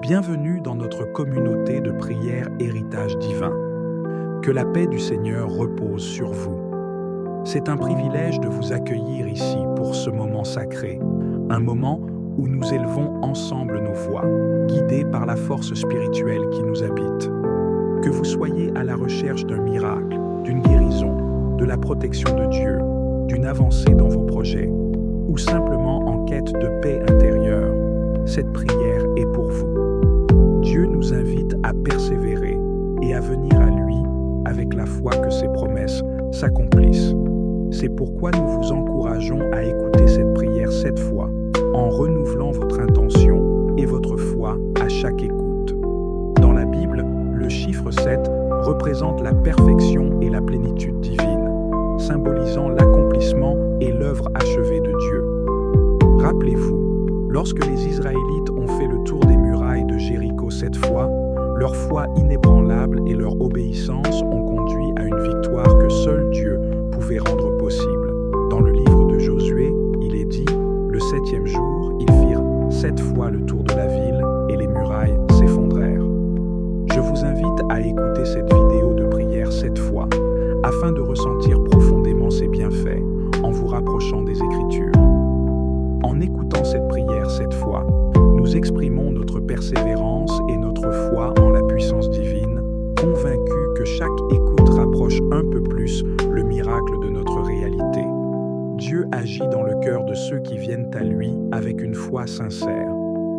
Bienvenue dans notre communauté de prière Héritage Divin. Que la paix du Seigneur repose sur vous. C'est un privilège de vous accueillir ici pour ce moment sacré, un moment où nous élevons ensemble nos voix, guidés par la force spirituelle qui nous habite. Que vous soyez à la recherche d'un miracle, d'une guérison, de la protection de Dieu, d'une avancée dans vos projets, ou simplement en quête de paix intérieure, cette prière est pour vous. Dieu nous invite à persévérer et à venir à lui avec la foi que ses promesses s'accomplissent. C'est pourquoi nous vous encourageons à écouter cette prière 7 fois, en renouvelant votre intention et votre foi à chaque écoute. Dans la Bible, le chiffre 7 représente la perfection et la plénitude divine, symbolisant l'accomplissement et l'œuvre achevée de Dieu. Rappelez-vous, lorsque les Israélites ont fait le tour des murailles de Jéricho 7 fois, leur foi inébranlable et leur obéissance ont conduit à une victoire que seul Dieu pouvait rendre possible. Dans le livre de Josué, il est dit, le 7e jour, ils firent 7 fois le tour de la ville et les murailles s'effondrèrent. Je vous invite à écouter cette vidéo de prière 7 fois, afin de ressentir profondément ses bienfaits en vous rapprochant des Écritures. En écoutant cette prière 7 fois, nous exprimons notre persévérance et notre foi en la puissance divine, convaincus que chaque écoute rapproche un peu plus le miracle de notre réalité. Dieu agit dans le cœur de ceux qui viennent à lui avec une foi sincère,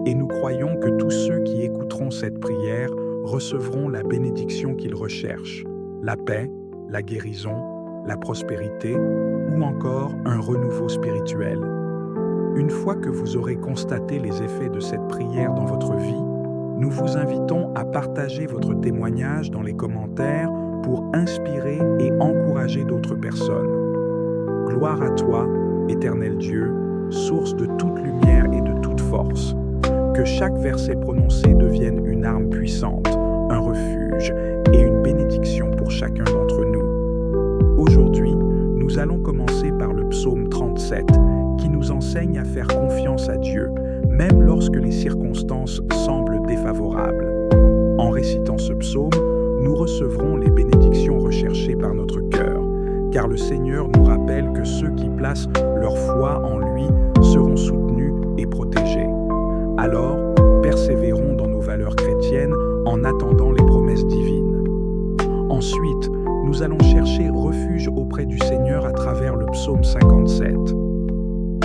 et nous croyons que tous ceux qui écouteront cette prière recevront la bénédiction qu'ils recherchent, la paix, la guérison, la prospérité ou encore un renouveau spirituel. Une fois que vous aurez constaté les effets de cette prière dans votre vie, nous vous invitons à partager votre témoignage dans les commentaires pour inspirer et encourager d'autres personnes. Gloire à toi, Éternel Dieu, source de toute lumière et de toute force. Que chaque verset prononcé devienne une arme puissante, un refuge et une bénédiction pour chacun d'entre nous. Aujourd'hui, nous allons commencer par le psaume 37, qui nous enseigne à faire confiance à Dieu, même lorsque les circonstances semblent défavorables. En récitant ce psaume, nous recevrons les bénédictions recherchées par notre cœur, car le Seigneur nous rappelle que ceux qui placent leur foi en lui seront soutenus et protégés. Alors, persévérons dans nos valeurs chrétiennes en attendant les promesses divines. Ensuite, nous allons chercher refuge auprès du Seigneur à travers le psaume 57.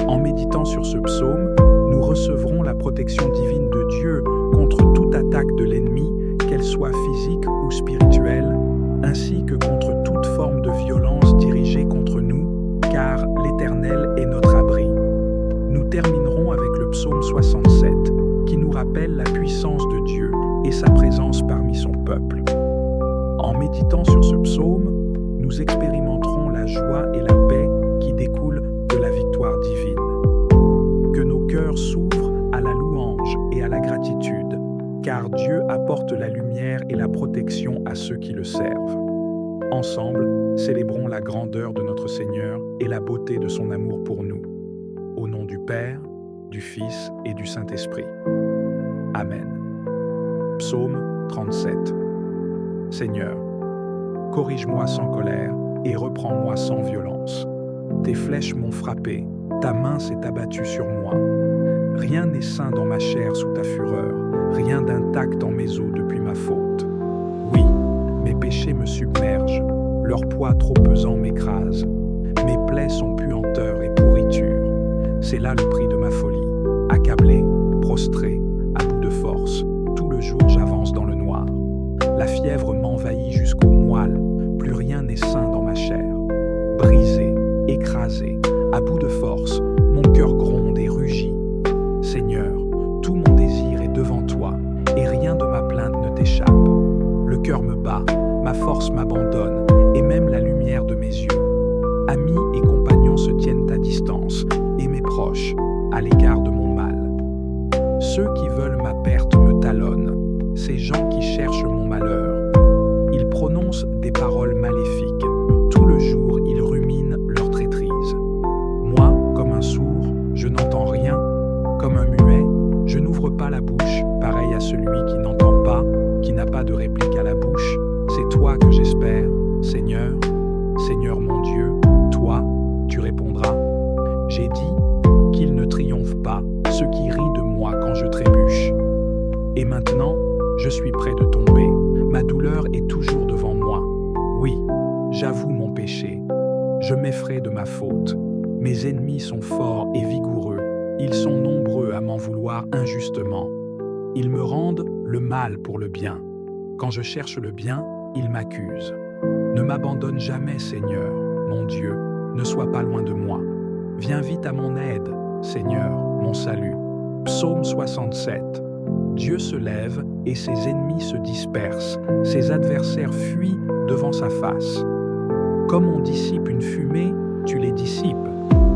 En méditant sur ce psaume, nous recevrons la protection divine de Dieu contre toute attaque de l'ennemi, qu'elle soit physique ou spirituelle, ainsi que contre toute forme de violence dirigée contre nous, car l'Éternel est notre abri. Nous terminerons avec le psaume 67, qui nous rappelle la puissance de Dieu et sa présence parmi son peuple. En méditant sur ce psaume, nous expérimenterons la joie et la paix qui découlent de la victoire divine. Que nos cœurs s'ouvrent à la louange et à la gratitude, car Dieu apporte la lumière et la protection à ceux qui le servent. Ensemble, célébrons la grandeur de notre Seigneur et la beauté de son amour pour nous. Au nom du Père, du Fils et du Saint-Esprit. Amen. Psaume 37. Seigneur, corrige-moi sans colère et reprends-moi sans violence. Tes flèches m'ont frappé, ta main s'est abattue sur moi. Rien n'est sain dans ma chair sous ta fureur, rien d'intact dans mes os depuis ma faute. Oui, mes péchés me submergent, leur poids trop pesant m'écrase. Mes plaies sont puanteur et pourriture. C'est là le prix de ma folie. Accablé, prostré, à bout de force, tout le jour j'avance dans le noir. La fièvre m'envahit jusqu'aux moelles, plus rien n'est sain dans ma chair. Brisé, écrasé, à bout de force, mon cœur gronde et rugit. Seigneur, tout mon désir est devant toi, et rien de ma plainte ne t'échappe. Le cœur me bat, ma force m'abandonne, et même la lumière de mes yeux. Amis et compagnons se tiennent à distance, et mes proches, à l'égard de mon mal. Ceux qui toi que j'espère, Seigneur, Seigneur mon Dieu, toi, tu répondras. J'ai dit qu'il ne triomphe pas ceux qui rient de moi quand je trébuche. Et maintenant, je suis près de tomber. Ma douleur est toujours devant moi. Oui, j'avoue mon péché. Je m'effraie de ma faute. Mes ennemis sont forts et vigoureux. Ils sont nombreux à m'en vouloir injustement. Ils me rendent le mal pour le bien. Quand je cherche le bien, ils m'accusent. Ne m'abandonne jamais, Seigneur, mon Dieu, ne sois pas loin de moi. Viens vite à mon aide, Seigneur, mon salut. Psaume 67. Dieu se lève et ses ennemis se dispersent. Ses adversaires fuient devant sa face. Comme on dissipe une fumée, tu les dissipes.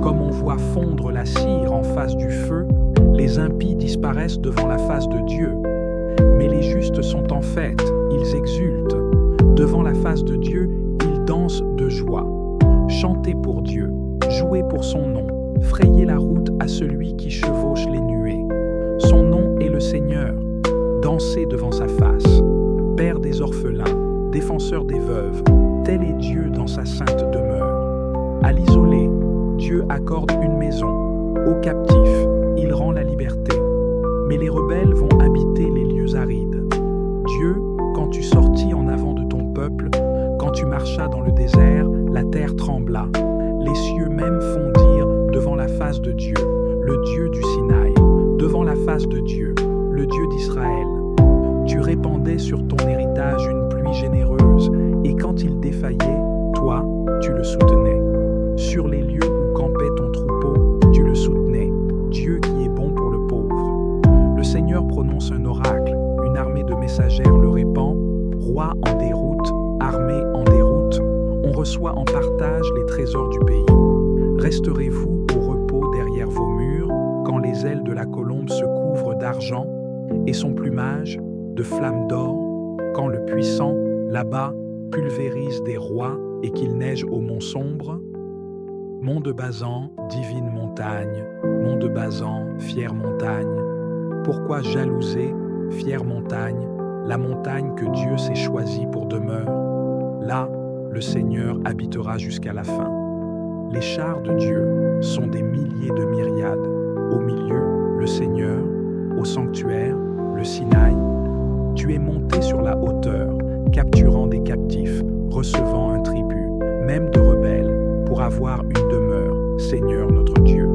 Comme on voit fondre la cire en face du feu, les impies disparaissent devant la face de Dieu. Mais les justes sont en fête, ils exultent. Devant la face de Dieu, ils dansent de joie. Chantez pour Dieu, jouez pour son nom, frayez la route à celui qui chevauche les nuées. Son nom est le Seigneur, dansez devant sa face. Père des orphelins, défenseur des veuves, tel est Dieu dans sa sainte demeure. À l'isolé, Dieu accorde une maison. Aux captifs, il rend la liberté. Mais les rebelles vont habiter les lieux arides. Dieu, quand tu sortis en avant de ton peuple, quand tu marchas dans le désert, la terre trembla. Les cieux même fondirent devant la face de Dieu, le Dieu du Sinaï, devant la face de Dieu, le Dieu d'Israël. Tu répandais sur ton héritage une pluie généreuse, et quand il défaillait, toi, tu le soutenais. Sur les lieux où campait ton troupeau, tu le soutenais, Dieu qui est bon pour le pauvre. Le Seigneur prononce un oracle, une armée de messagères le répand, roi en déroute, armée en déroute, on reçoit en partage les trésors du pays. Resterez-vous au repos derrière vos murs, quand les ailes de la colombe se couvrent d'argent, et son plumage de flammes d'or, quand le puissant, là-bas, pulvérise des rois et qu'il neige aux monts sombres? Mont de Basan, divine montagne, mont de Basan, fière montagne. Pourquoi jalouser, fière montagne, la montagne que Dieu s'est choisie pour demeure? Là, le Seigneur habitera jusqu'à la fin. Les chars de Dieu sont des milliers de myriades. Au milieu, le Seigneur, au sanctuaire, le Sinaï. Tu es monté sur la hauteur, capturant des captifs, recevant un tribut, même de rebelles, pour avoir une demeure, Seigneur notre Dieu.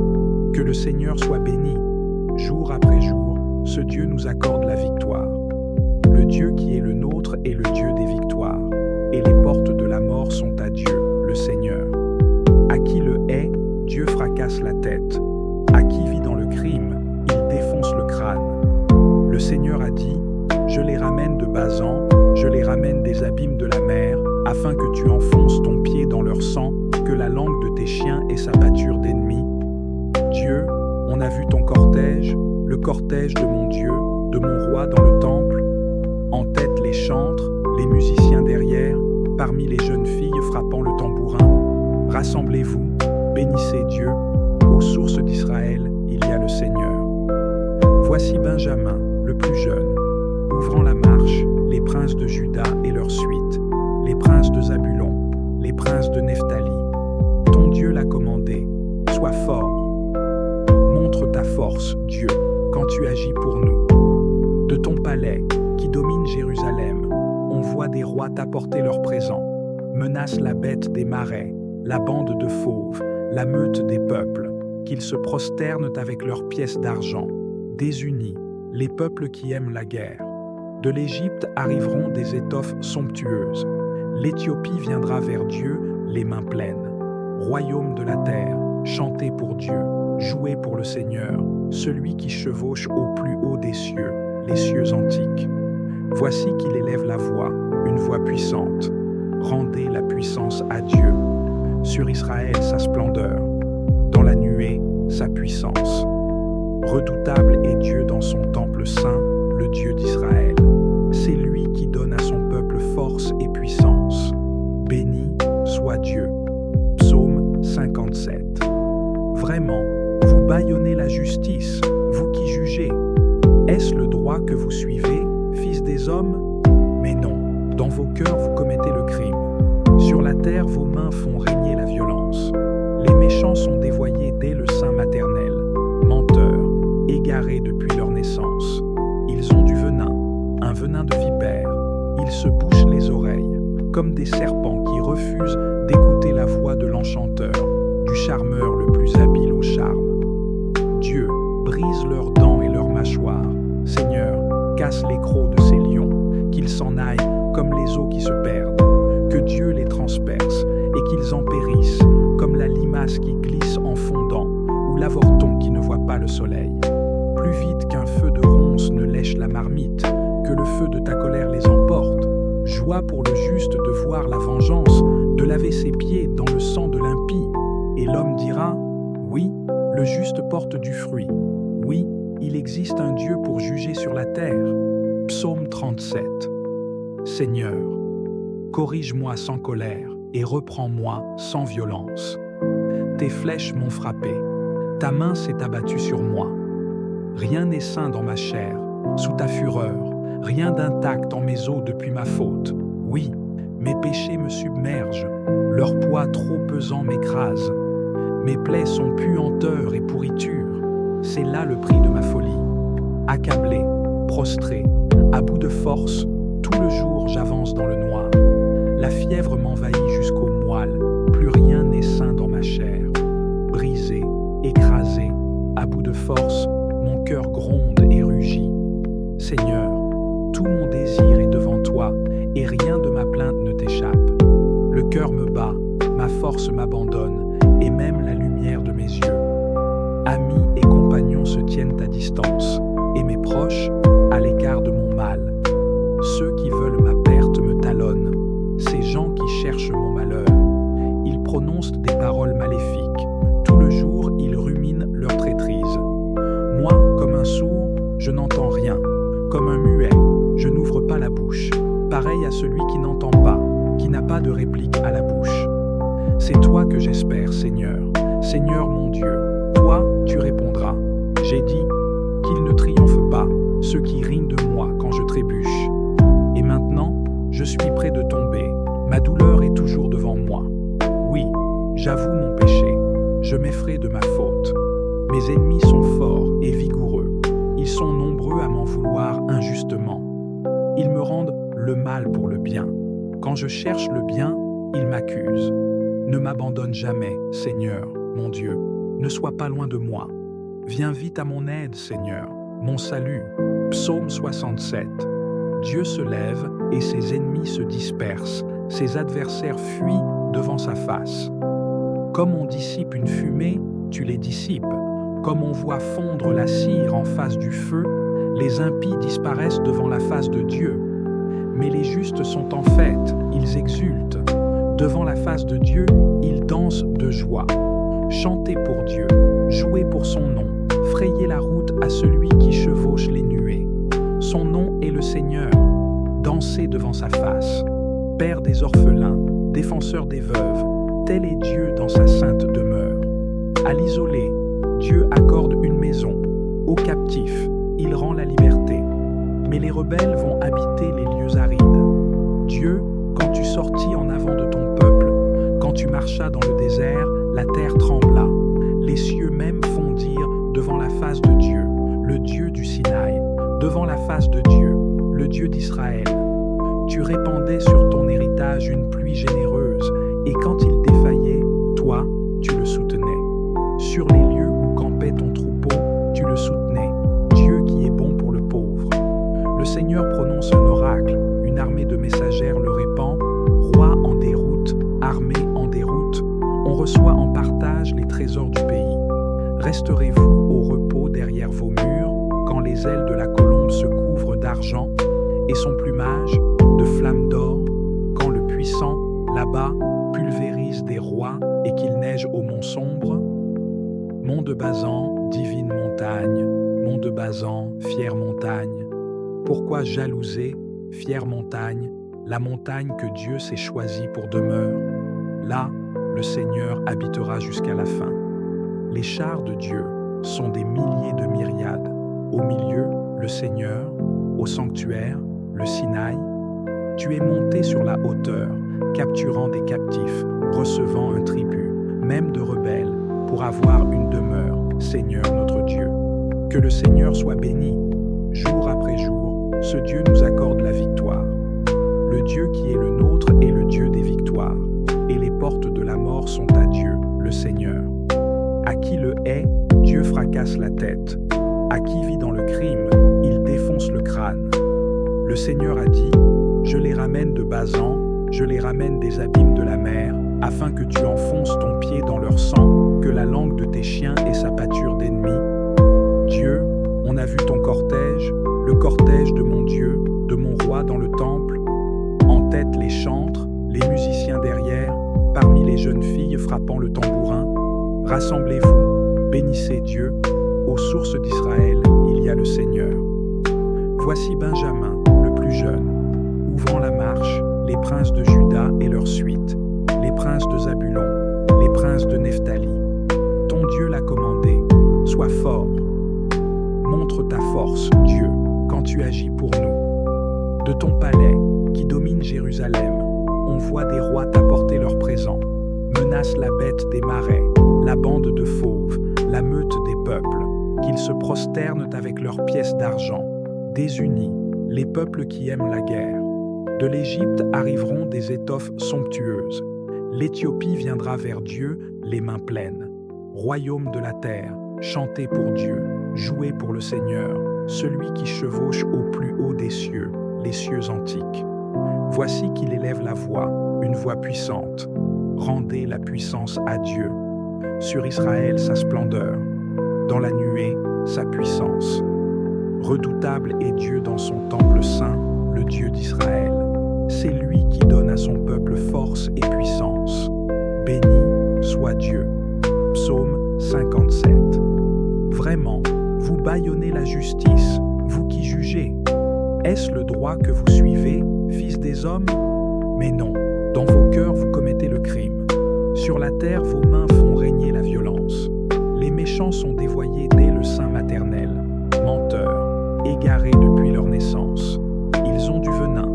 Que le Seigneur soit béni. Jour après jour, ce Dieu nous accorde la victoire. Le Dieu qui est le nôtre est le Dieu des victoires, et les portes de la mort sont à Dieu, le Seigneur. À qui le hait, Dieu fracasse la tête. À qui vit dans le crime, il défonce le crâne. Le Seigneur a dit, je les ramène de Basan, je les ramène des abîmes de la mer, afin que tu enfonces ton pied dans leur sang, que la langue de tes chiens ait sa pâture d'ennemis. Dieu, on a vu ton cortège, le cortège de mon Dieu, de mon roi dans le temple. En tête les chantres, les musiciens derrière, parmi les jeunes filles frappant le tambourin. Rassemblez-vous, bénissez Dieu, aux sources d'Israël, il y a le Seigneur. Voici Benjamin, le plus jeune, ouvrant la marche, les princes de Juda et leur suite, les princes de Zabulon, les princes de Nephtali. Ton Dieu l'a commandé, sois fort. Montre ta force, Dieu, quand tu agis pour nous. De ton palais, qui domine Jérusalem, on voit des rois t'apporter leurs présents, menace la bête des marais, la bande de fauves, la meute des peuples, qu'ils se prosternent avec leurs pièces d'argent. Désunis, les peuples qui aiment la guerre. De l'Égypte arriveront des étoffes somptueuses. L'Éthiopie viendra vers Dieu, les mains pleines. Royaume de la terre, chantez pour Dieu, jouez pour le Seigneur, celui qui chevauche au plus haut des cieux, les cieux antiques. Voici qu'il élève la voix, une voix puissante. Rendez la puissance à Dieu. Sur Israël sa splendeur, dans la nuée sa puissance. Redoutable est Dieu dans son temple saint, le Dieu d'Israël. C'est lui qui donne à son peuple force et puissance. Béni soit Dieu. Psaume 57. Vraiment, vous bâillonnez la justice, vous qui jugez. Est-ce le droit que vous suivez, fils des hommes? Mais non, Dans vos cœurs, vous commettez le crime. Sur la terre, vos mains font régner la violence. Les méchants sont dévoyés dès le sein maternel, menteurs, égarés depuis leur naissance. Ils ont du venin, un venin de vipère. Ils se bouchent les oreilles, comme des serpents qui refusent d'écouter la voix de l'enchanteur, du charmeur le plus habile au charme. Dieu brise leurs dents et leurs mâchoires. Seigneur, casse les crocs de ces lions, qu'ils s'en aillent comme les eaux qui se perdent. Que Dieu les transperce et qu'ils en périssent, comme la limace qui glisse en fondant, ou l'avorton qui ne voit pas le soleil. Plus vite qu'un feu de ronce ne lèche la marmite, que le feu de ta colère les emporte. Joie pour le juste de voir la vengeance, de laver ses pieds dans le sang de l'impie. Et l'homme dira, oui, le juste porte du fruit. Oui, il existe un Dieu pour juger sur la terre. Psaume 37. Seigneur, corrige-moi sans colère et reprends-moi sans violence. Tes flèches m'ont frappé, ta main s'est abattue sur moi. Rien n'est sain dans ma chair, sous ta fureur, rien d'intact en mes os depuis ma faute. Oui, mes péchés me submergent, leur poids trop pesant m'écrase. Mes plaies sont puanteur et pourriture, c'est là le prix de ma folie. Accablé, prostré, à bout de force, tout le jour j'avance dans le noir. La fièvre m'envahit jusqu'aux moelles, plus rien n'est sain dans ma chair. Brisé, écrasé, à bout de force, mon cœur gronde et rugit. Seigneur, tout mon désir est devant toi, et rien de ma plainte ne t'échappe. Le cœur me bat, ma force m'abandonne, et même la lumière de mes yeux. Amis et compagnons se tiennent à distance, et mes proches, à l'écart de mon mal. Ceux qui veulent ma perte me talonnent, ces gens qui cherchent mon malheur. Ils prononcent des paroles maléfiques, tout le jour ils ruminent leur traîtrise. Moi, comme un sourd, je n'entends rien, comme un muet, je n'ouvre pas la bouche, pareil à celui qui n'entend pas, qui n'a pas de réplique à la bouche. C'est toi que j'espère, Seigneur, Seigneur mon Dieu, toi tu répondras. J'ai dit qu'ils ne triomphent pas, ceux qui rient de moi quand je trébuche. Et maintenant, je suis près de tomber, ma douleur est toujours devant moi. Oui, j'avoue mon péché, je m'effraie de ma faute. Mes ennemis sont forts et vigoureux, ils sont nombreux à m'en vouloir injustement. Ils me rendent le mal pour le bien. Quand je cherche le bien, ils m'accusent. Ne m'abandonne jamais, Seigneur, mon Dieu, ne sois pas loin de moi. Viens vite à mon aide, Seigneur, mon salut. Psaume 67. Dieu se lève et ses ennemis se dispersent, ses adversaires fuient devant sa face. Comme on dissipe une fumée, tu les dissipes. Comme on voit fondre la cire en face du feu, les impies disparaissent devant la face de Dieu. Mais les justes sont en fête, ils exultent. Devant la face de Dieu, ils dansent de joie. Chantez pour Dieu, jouez pour son nom, frayez la route à celui qui chevauche les nuées. Son nom est le Seigneur, dansez devant sa face. Père des orphelins, défenseur des veuves, tel est Dieu dans sa sainte demeure. À l'isolé, Dieu accorde une maison. Aux captifs, il rend la liberté. Mais les rebelles vont habiter les lieux arides. Dieu, quand tu sortis en avant de ton peuple, quand tu marchas dans le désert, la terre trembla. Les cieux même fondirent devant la face de Dieu, le Dieu du Sinaï, devant la face de Dieu, le Dieu d'Israël. Tu répandais sur ton héritage une pluie généreuse, et quand il défaillait, toi, tu le soutenais. Sur les lieux où campait ton troupeau, tu le soutenais, Dieu qui est bon pour le pauvre. Le Seigneur prononce un oracle, une armée de messagères le répand, roi en déroute, armée en déroute, on reçoit en partage les trésors du pays. Resterez-vous au repos derrière vos murs, quand les ailes de la colombe se couvrent d'argent, et son plumage de flammes d'or, quand le puissant, là-bas, pulvérise des rois et qu'il neige au mont sombre? Mont de Bazan, divine montagne, mont de Bazan, fière montagne. Pourquoi jalouser, fière montagne, la montagne que Dieu s'est choisie pour demeure? Là, le Seigneur habitera jusqu'à la fin. Les chars de Dieu sont des milliers de myriades. Au milieu, le Seigneur, au sanctuaire, le Sinaï. Tu es monté sur la hauteur, capturant des captifs, recevant un tribut, même de rebelles, pour avoir une demeure, Seigneur notre Dieu. Que le Seigneur soit béni. Jour après jour, ce Dieu nous accorde la victoire. Le Dieu qui est le nôtre est le Dieu des victoires, et les portes de la mort sont à Dieu, le Seigneur. À qui le hait, Dieu fracasse la tête. À qui vit dans le crime, il défonce le crâne. Le Seigneur a dit, je les ramène de Basan, je les ramène des abîmes de la mer, afin que tu enfonces ton pied dans leur sang, que la langue de tes chiens ait sa pâture d'ennemis. Dieu, on a vu ton cortège, le cortège de mon Dieu, de mon roi dans le temple. En tête les chantres, les musiciens derrière, parmi les jeunes filles frappant le tambourin. Rassemblez-vous, bénissez Dieu, aux sources d'Israël, il y a le Seigneur. Voici Benjamin, le plus jeune, ouvrant la marche, les princes de Juda et leur suite, les princes de Zabulon, les princes de Nephtali. Ton Dieu l'a commandé, sois fort. Montre ta force, Dieu, quand tu agis pour nous. De ton palais, qui domine Jérusalem, on voit des rois t'apporter leurs présents. Menace la bête des marais, la bande de fauves, la meute des peuples, qu'ils se prosternent avec leurs pièces d'argent. Désunis, les peuples qui aiment la guerre. De l'Égypte arriveront des étoffes somptueuses. L'Éthiopie viendra vers Dieu, les mains pleines. Royaume de la terre, chantez pour Dieu, jouez pour le Seigneur, celui qui chevauche au plus haut des cieux, les cieux antiques. Voici qu'il élève la voix, une voix puissante. Rendez la puissance à Dieu. Sur Israël sa splendeur, dans la nuée sa puissance. Redoutable est Dieu dans son temple saint, le Dieu d'Israël. C'est lui qui donne à son peuple force et puissance. Béni soit Dieu. Psaume 57. Vraiment, vous bâillonnez la justice, vous qui jugez. Est-ce le droit que vous suivez, fils des hommes? Mais non, dans vos cœurs vous commettez le crime. Sur la terre, vos mains font régner la violence. Les méchants sont dévoyés dès le sein maternel. Menteurs, égarés depuis leur naissance. Ils ont du venin,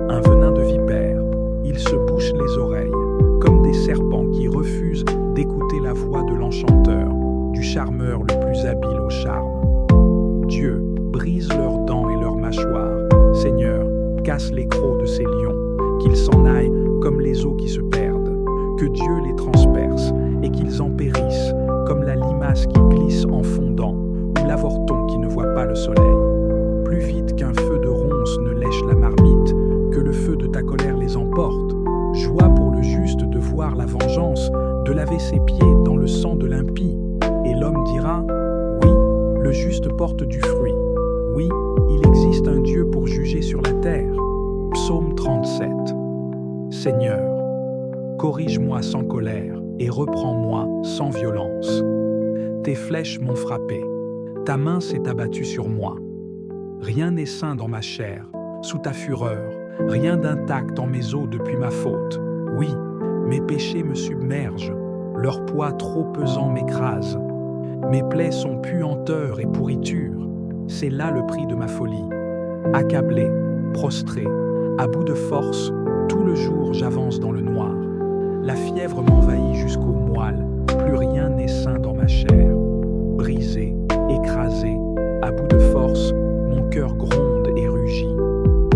un venin de vipère. Ils se bouchent les oreilles, comme des serpents qui refusent d'écouter la voix de l'enchanteur, du charmeur le plus habile au charme. Dieu brise leurs dents et leurs mâchoires. Seigneur, casse les crocs de ces lions, qu'ils s'en aillent comme les eaux qui se perdent. Que Dieu les transperce et qu'ils en périssent, comme la limace qui glisse en fondant, ou l'avorton qui ne voit pas le soleil. Plus vite qu'un feu de ronce ne lèche la marmite, que le feu de ta colère les emporte. Joie pour le juste de voir la vengeance, de laver ses pieds dans le sang de l'impie. Et l'homme dira, oui, le juste porte du fruit. Oui, il existe un Dieu pour juger sur la terre. Psaume 37. Seigneur, corrige-moi sans colère et reprends-moi sans violence. Tes flèches m'ont frappé, ta main s'est abattue sur moi. Rien n'est sain dans ma chair, sous ta fureur, rien d'intact en mes os depuis ma faute. Oui, mes péchés me submergent, leur poids trop pesant m'écrase. Mes plaies sont puanteur et pourriture, c'est là le prix de ma folie. Accablé, prostré, à bout de force, tout le jour j'avance dans le noir. La fièvre m'envahit jusqu'aux moelles, plus rien n'est sain dans ma chair. Brisé, écrasé, à bout de force, mon cœur gronde et rugit.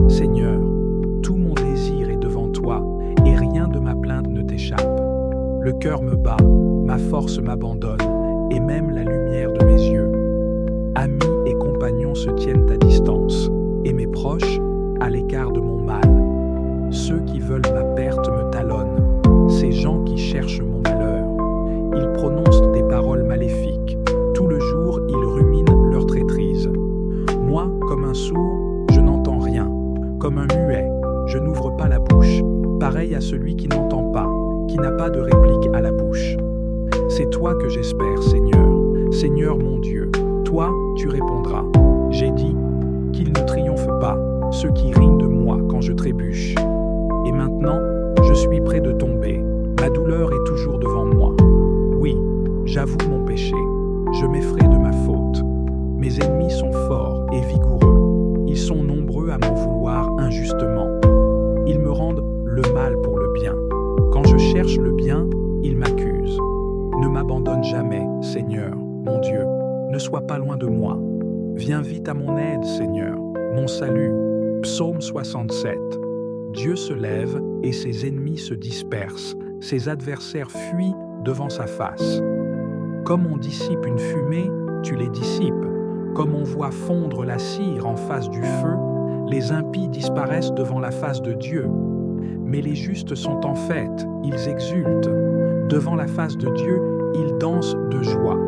Seigneur, tout mon désir est devant toi, et rien de ma plainte ne t'échappe. Le cœur me bat, ma force m'abandonne, et même la lumière de mes yeux. Amis et compagnons se tiennent à distance, et mes proches, à l'écart de mon mal. Ceux qui veulent ma perte me talonnent, ces gens qui cherchent mon malheur. Ils prononcent des paroles maléfiques, tout le jour ils ruminent leur traîtrise. Moi, comme un sourd, je n'entends rien, comme un muet, je n'ouvre pas la bouche, pareil à celui qui n'entend pas, qui n'a pas de réplique à la bouche. C'est toi que j'espère, Seigneur, Seigneur mon Dieu, toi, tu répondras. J'ai dit qu'ils ne triomphent pas, ceux qui rient de moi quand je trébuche. Et maintenant, je suis près de tomber, ma douleur est toujours devant moi. Oui, j'avoue mon péché, je m'effraie de ma faute. Mes ennemis sont forts et vigoureux, ils sont nombreux à m'en vouloir injustement. m'abandonne jamais, Seigneur, mon Dieu, ne sois pas loin de moi. Viens vite à mon aide, Seigneur, mon salut. Psaume 67. Dieu se lève et ses ennemis se dispersent, ses adversaires fuient devant sa face. Comme on dissipe une fumée, tu les dissipes. Comme on voit fondre la cire en face du feu, les impies disparaissent devant la face de Dieu. Mais les justes sont en fête, ils exultent. Devant la face de Dieu, ils dansent de joie.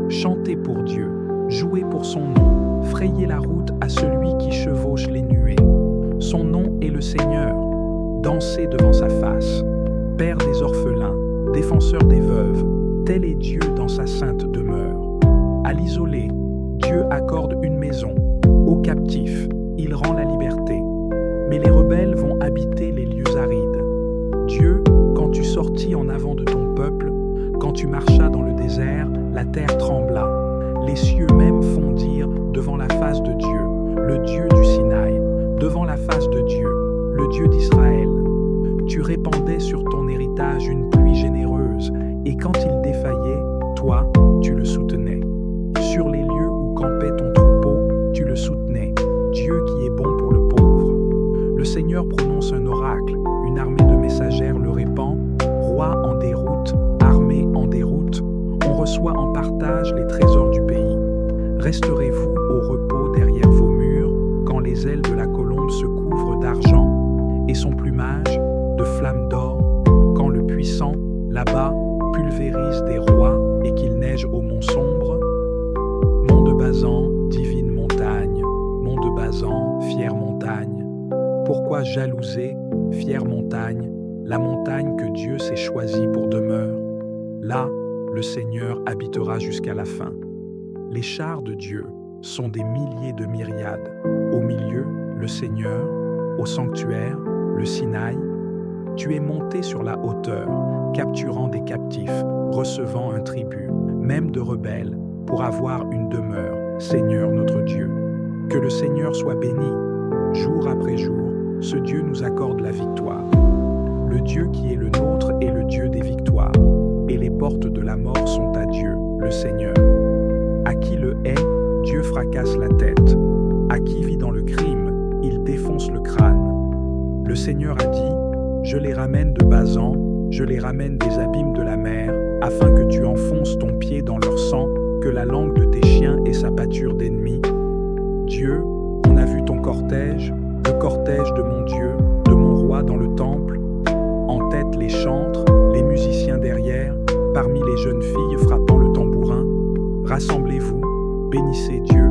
Chantez pour Dieu, jouez pour son nom, frayez la route à celui qui chevauche les nuées. Son nom est le Seigneur, dansez devant sa face. Père des orphelins, défenseur des veuves, tel est Dieu dans sa sainte demeure. À l'isolé, Dieu accorde une maison. Aux captifs, il rend la liberté. Mais les rebelles vont habiter les lieux arides. Dieu, quand tu sortis en avant de ton peuple, quand tu marchas dans le désert, la terre trembla. Les cieux même fondirent devant la face de Dieu, le Dieu du Sinaï, devant la face de Dieu, le Dieu d'Israël. Tu répandais sur ton héritage une pluie généreuse, et quand il défaillait, toi, tu le soutenais. Sur les lieux où campait ton troupeau, tu le soutenais, Dieu qui est bon pour le pauvre. Le Seigneur prononce un oracle, une armée de messagères le répand, roi en déroute, armée en déroute, on reçoit en partage les trésors du pays. Resterez-vous au repos derrière vos murs, quand les ailes de la colombe se couvrent d'argent, et son plumage de flammes d'or, quand le puissant, là-bas, pulvérise des rois et qu'il neige au mont sombre? Mont de Basan, divine montagne, mont de Basan, fière montagne. Pourquoi jalouser, fière montagne, la montagne que Dieu s'est choisie pour demeure? Là, le Seigneur habitera jusqu'à la fin. Les chars de Dieu sont des milliers de myriades. Au milieu, le Seigneur, au sanctuaire, le Sinaï. Tu es monté sur la hauteur, capturant des captifs, recevant un tribut, même de rebelles, pour avoir une demeure, Seigneur notre Dieu. Que le Seigneur soit béni. Jour après jour, ce Dieu nous accorde la victoire. Le Dieu qui est le nôtre est le Dieu des victoires, et les portes de la mort sont à Dieu, le Seigneur. À qui le hait, Dieu fracasse la tête. À qui vit dans le crime, il défonce le crâne. Le Seigneur a dit, je les ramène de Basan, je les ramène des abîmes de la mer, afin que tu enfonces ton pied dans leur sang, que la langue de tes chiens ait sa pâture d'ennemis. Dieu, on a vu ton cortège, le cortège de mon Dieu, de mon roi dans le temple. En tête les chantres, les musiciens derrière, parmi les jeunes filles frappant le tambourin. Rassemblez-vous, bénissez Dieu,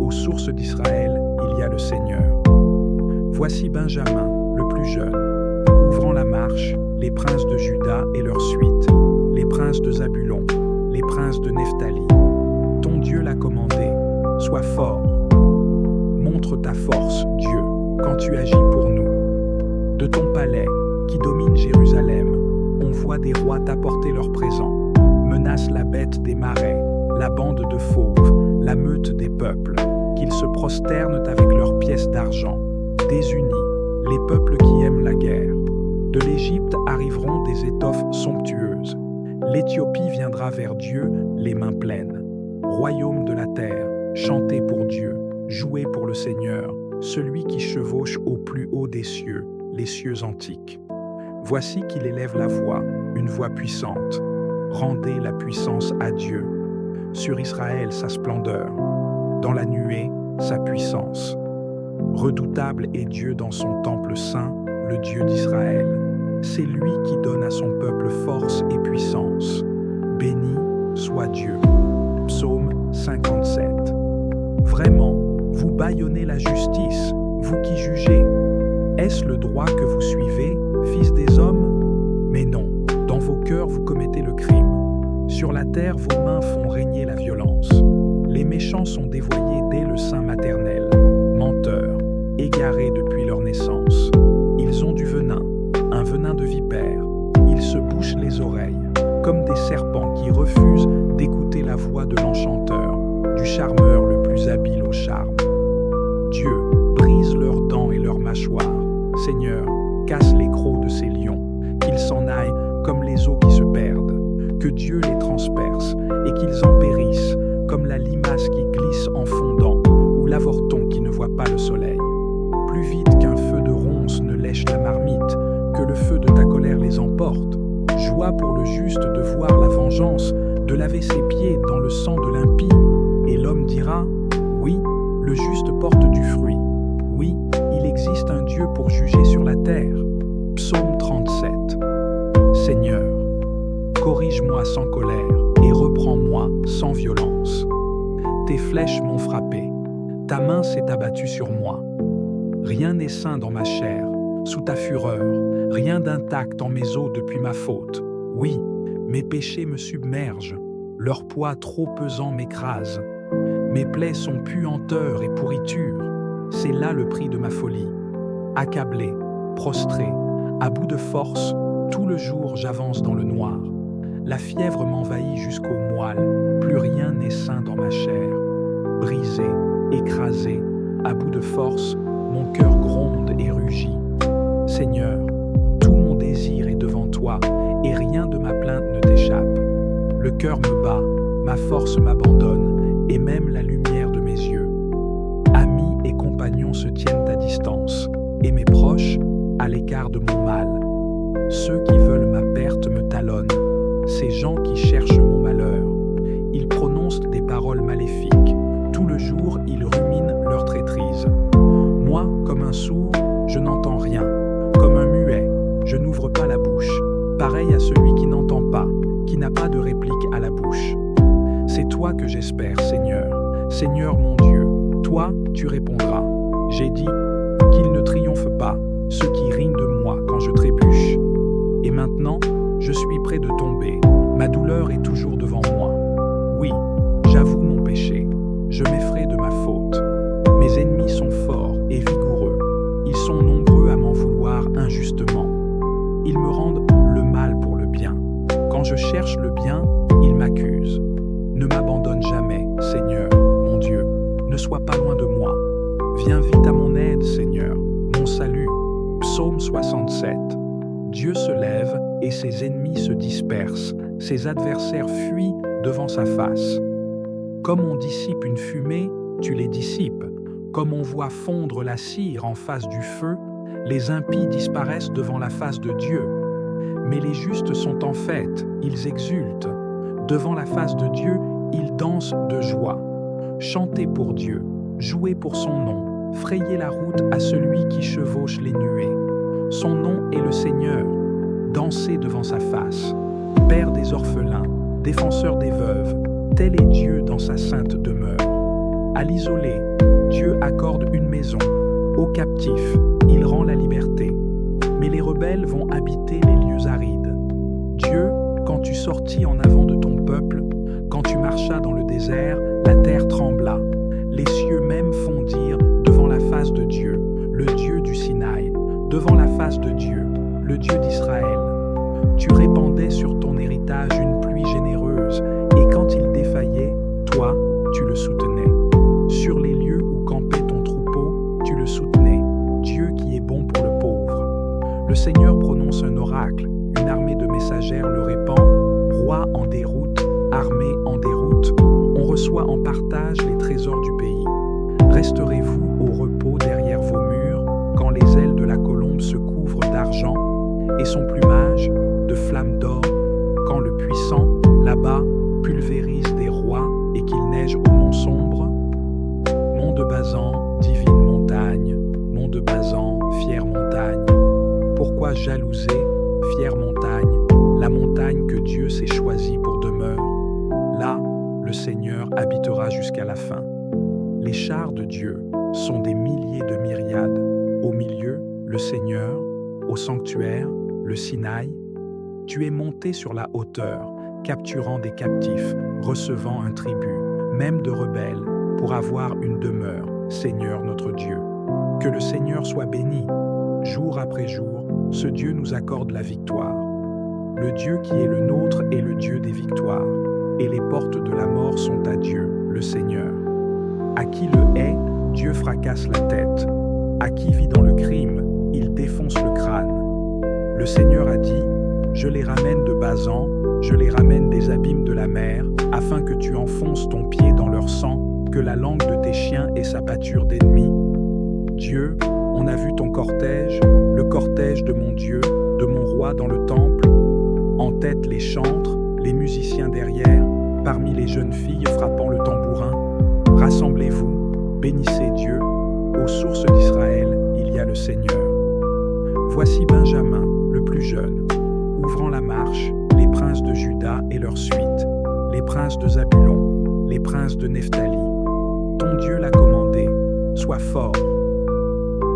aux sources d'Israël, il y a le Seigneur. Voici Benjamin, le plus jeune, ouvrant la marche, les princes de Juda et leur suite, les princes de Zabulon, les princes de Nephtali. Ton Dieu l'a commandé, sois fort. Montre ta force, Dieu, quand tu agis pour nous. De ton palais, qui domine Jérusalem, on voit des rois t'apporter leurs présents, menace la bête des marais, la bande de fauves, la meute des peuples, qu'ils se prosternent avec leurs pièces d'argent. Désunis, les peuples qui aiment la guerre. De l'Égypte arriveront des étoffes somptueuses. L'Éthiopie viendra vers Dieu, les mains pleines. Royaume de la terre, chantez pour Dieu, jouez pour le Seigneur, celui qui chevauche au plus haut des cieux, les cieux antiques. Voici qu'il élève la voix, une voix puissante. Rendez la puissance à Dieu. Sur Israël sa splendeur, dans la nuée sa puissance. Redoutable est Dieu dans son temple saint, le Dieu d'Israël. C'est lui qui donne à son peuple force et puissance. Béni soit Dieu. Psaume 57. Vraiment, vous bâillonnez la justice, vous qui jugez. Est-ce le droit que vous suivez, fils des hommes? Mais non, dans vos cœurs vous commettez le crime. Sur la terre vos mains font régner la violence. Les méchants sont dévoyés dès le sein maternel. Menteurs, égarés depuis leur naissance. Ils ont du venin, un venin de vipère. Ils se bouchent les oreilles, comme des serpents qui refusent d'écouter la voix de l'enchanteur, du charmeur le plus habile au charme. Dieu brise leurs dents et leurs mâchoires. Seigneur, casse les crocs de ces lions, qu'ils s'en aillent comme les eaux qui se perdent. que Dieu les transperce et qu'ils en périssent, comme la limace qui glisse en fondant, ou l'avorton qui ne voit pas le soleil. Plus vite qu'un feu de ronces ne lèche la marmite, que le feu de ta colère les emporte. Joie pour le juste de voir la vengeance, de laver ses pieds dans le sang de l'impie. Et l'homme dira, oui, le juste porte du fruit. Oui, il existe un Dieu pour juger sur la terre. Psaume 37. Seigneur, corrige-moi sans colère et reprends-moi sans violence. Tes flèches m'ont frappé, ta main s'est abattue sur moi. Rien n'est sain dans ma chair, sous ta fureur, rien d'intact en mes os depuis ma faute. Oui, mes péchés me submergent, leur poids trop pesant m'écrase. Mes plaies sont puanteur et pourriture, c'est là le prix de ma folie. Accablé, prostré, à bout de force, tout le jour j'avance dans le noir. La fièvre m'envahit jusqu'aux moelles, plus rien n'est sain dans ma chair. Brisé, écrasé, à bout de force, mon cœur gronde et rugit. Seigneur, tout mon désir est devant toi, et rien de ma plainte ne t'échappe. Le cœur me bat, ma force m'abandonne, et même la lumière de mes yeux. Amis et compagnons se tiennent à distance, et mes proches, à l'écart de mon mal. Ceux qui veulent ma perte me talonnent, ces gens qui cherchent mon malheur. Ils prononcent des paroles maléfiques, tout le jour ils ruminent leur traîtrise. Moi, comme un sourd, je n'entends rien, comme un muet, je n'ouvre pas la bouche, pareil à celui qui n'entend pas, qui n'a pas de réplique à la bouche. C'est toi que j'espère, Seigneur, Seigneur mon Dieu, toi tu répondras. J'ai dit qu'il ne triomphe pas, ceux qui rient de moi quand je trébuche. Et maintenant, je suis près de tomber, ma douleur est toujours devant moi. Oui, j'avoue mon péché, je m'effraie de ma faute. Mes ennemis sont forts et vigoureux, ils sont nombreux à m'en vouloir injustement. Ils me rendent le mal pour le bien. Quand je cherche le bien, ils m'accusent. Ne m'abandonne jamais, Seigneur, mon Dieu, ne sois pas loin de moi. Viens vite à mon aide, Seigneur, mon salut. Psaume 67. Dieu se lève et ses ennemis se dispersent, ses adversaires fuient devant sa face. Comme on dissipe une fumée, tu les dissipes. Comme on voit fondre la cire en face du feu, les impies disparaissent devant la face de Dieu. Mais les justes sont en fête, ils exultent. Devant la face de Dieu, ils dansent de joie. Chantez pour Dieu, jouez pour son nom, frayez la route à celui qui chevauche les nuées. Son nom est le Seigneur, dansez devant sa face. Père des orphelins, défenseur des veuves, tel est Dieu dans sa sainte demeure. À l'isolé, Dieu accorde une maison. Aux captifs, il rend la liberté. Mais les rebelles vont habiter les lieux arides. Dieu, quand tu sortis en avant de ton peuple, quand tu marchas dans le désert, la terre trembla. Les cieux même fondirent devant la face de Dieu, le Dieu du Sinaï, devant la face de Dieu, le Dieu d'Israël. Tu répandais sur ton héritage une pluie généreuse, et quand il défaillait, toi, tu le soutenais. Sur les lieux où campait ton troupeau, tu le soutenais, Dieu qui est bon pour le pauvre. Le Seigneur prononce un oracle, une armée de messagères le répand, roi en déroute, armée en déroute, on reçoit en partage les trésors du pays. Resterez-vous au repos derrière vos murs, quand les ailes de la colombe se couvrent d'argent, et son plumage de flammes d'or, quand le puissant, là-bas, pulvérise des rois et qu'il neige au mont sombre? Mont de Bazan, divine montagne, mont de Bazan, fière montagne. Pourquoi jalouser, fière montagne, la montagne que Dieu s'est choisie pour demeure? Là, le Seigneur habitera jusqu'à la fin. Les chars de Dieu sont des milliers de myriades. Au milieu, le Seigneur, au sanctuaire, le Sinaï. Tu es monté sur la hauteur, capturant des captifs, recevant un tribut, même de rebelles, pour avoir une demeure, Seigneur notre Dieu. Que le Seigneur soit béni. Jour après jour, ce Dieu nous accorde la victoire. Le Dieu qui est le nôtre est le Dieu des victoires, et les portes de la mort sont à Dieu, le Seigneur. À qui le hait, Dieu fracasse la tête. À qui vit dans le crime, il défonce le crâne. Le Seigneur a dit, je les ramène de Bazan, Je les ramène des abîmes de la mer, afin que tu enfonces ton pied dans leur sang, que la langue de tes chiens ait sa pâture d'ennemis. Dieu, on a vu ton cortège, le cortège de mon Dieu, de mon roi dans le temple. En tête les chantres, les musiciens derrière, parmi les jeunes filles frappant le tambourin. Rassemblez-vous, bénissez Dieu, aux sources d'Israël, il y a le Seigneur. Voici Benjamin, le plus jeune, ouvrant la marche, les princes de Juda et leur suite, les princes de Zabulon, les princes de Nephtali. Ton Dieu l'a commandé, sois fort.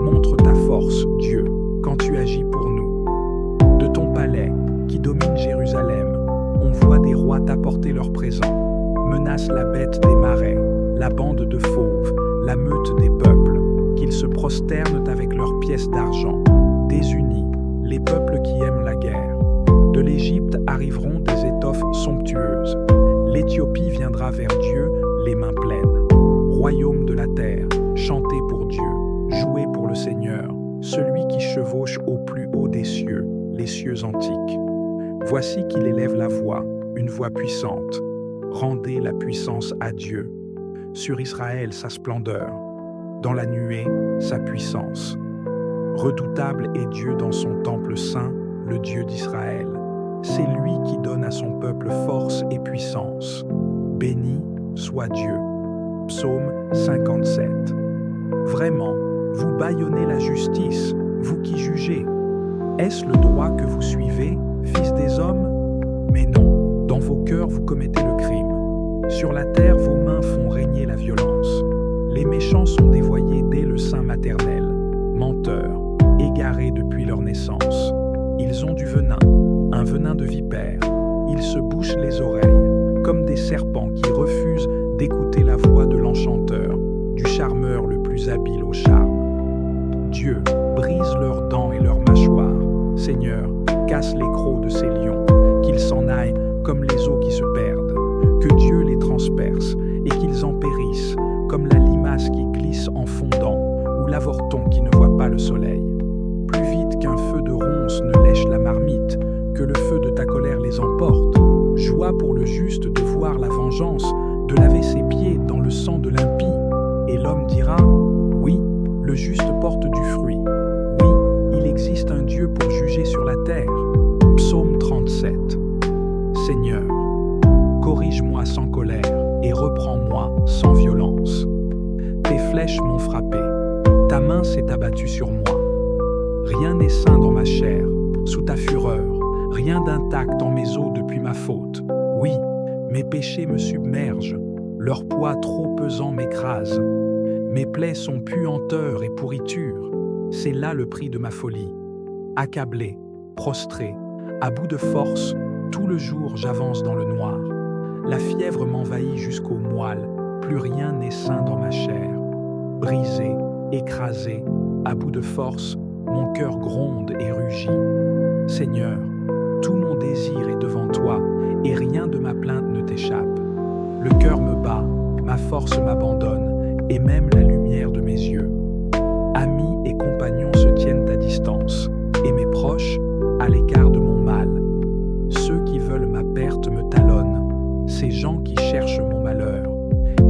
Montre ta force, Dieu, quand tu agis pour nous. De ton palais, qui domine Jérusalem, on voit des rois t'apporter leurs présents, menace la bête des marais, la bande de fauves, la meute des peuples, qu'ils se prosternent avec leurs pièces d'argent. Désunis, les peuples qui aiment la guerre. De l'Égypte arriveront des étoffes somptueuses. L'Éthiopie viendra vers Dieu, les mains pleines. Royaume de la terre, chantez pour Dieu, jouez pour le Seigneur, celui qui chevauche au plus haut des cieux, les cieux antiques. Voici qu'il élève la voix, une voix puissante. Rendez la puissance à Dieu. Sur Israël sa splendeur, dans la nuée sa puissance. Redoutable est Dieu dans son temple saint, le Dieu d'Israël. C'est lui qui donne à son peuple force et puissance. Béni soit Dieu. Psaume 57. Vraiment, vous bâillonnez la justice, vous qui jugez. Est-ce le droit que vous suivez, fils des hommes? Mais non, dans vos cœurs vous commettez le crime. Sur la terre vos mains font régner la violence. Les méchants sont dévoyés dès le sein maternel. Menteurs, égarés depuis leur naissance. Ils ont du venin, un venin de vipère. Ils se bouchent les oreilles, comme des serpents qui refusent d'écouter la voix de l'enchanteur, du charmeur le plus habile au charme. Dieu brise leurs dents et leurs mâchoires. Seigneur, casse les crocs de ces lions, qu'ils s'en aillent comme les eaux qui se perdent. Que Dieu les transperce et qu'ils en périssent, comme la limace qui glisse en fondant, ou l'avorton qui ne voit pas le soleil. Plus vite qu'un feu de ronce ne lèche la marmite, que le feu de ta colère les emporte. Joie pour le juste de voir la vengeance, de laver ses pieds dans le sang de l'impie. Et l'homme dira, oui, le juste porte du fruit. Oui, il existe un Dieu pour juger sur la terre. Psaume 37. Seigneur, corrige-moi sans colère et reprends-moi sans violence. Tes flèches m'ont frappé, ta main s'est abattue sur moi. Rien n'est sain dans ma chair, sous ta fureur, rien d'intact dans mes os depuis ma faute. Oui, mes péchés me submergent, leur poids trop pesant m'écrase. Mes plaies sont puanteur et pourriture, c'est là le prix de ma folie. Accablé, prostré, à bout de force, tout le jour j'avance dans le noir. La fièvre m'envahit jusqu'aux moelles, plus rien n'est sain dans ma chair. Brisé, écrasé, à bout de force, mon cœur gronde et rugit. Seigneur, tout mon désir est devant toi, et rien de ma plainte ne t'échappe. Le cœur me bat, ma force m'abandonne, et même la lumière de mes yeux. Amis et compagnons se tiennent à distance, et mes proches, à l'écart de mon mal. Ceux qui veulent ma perte me talonnent, ces gens qui cherchent mon malheur.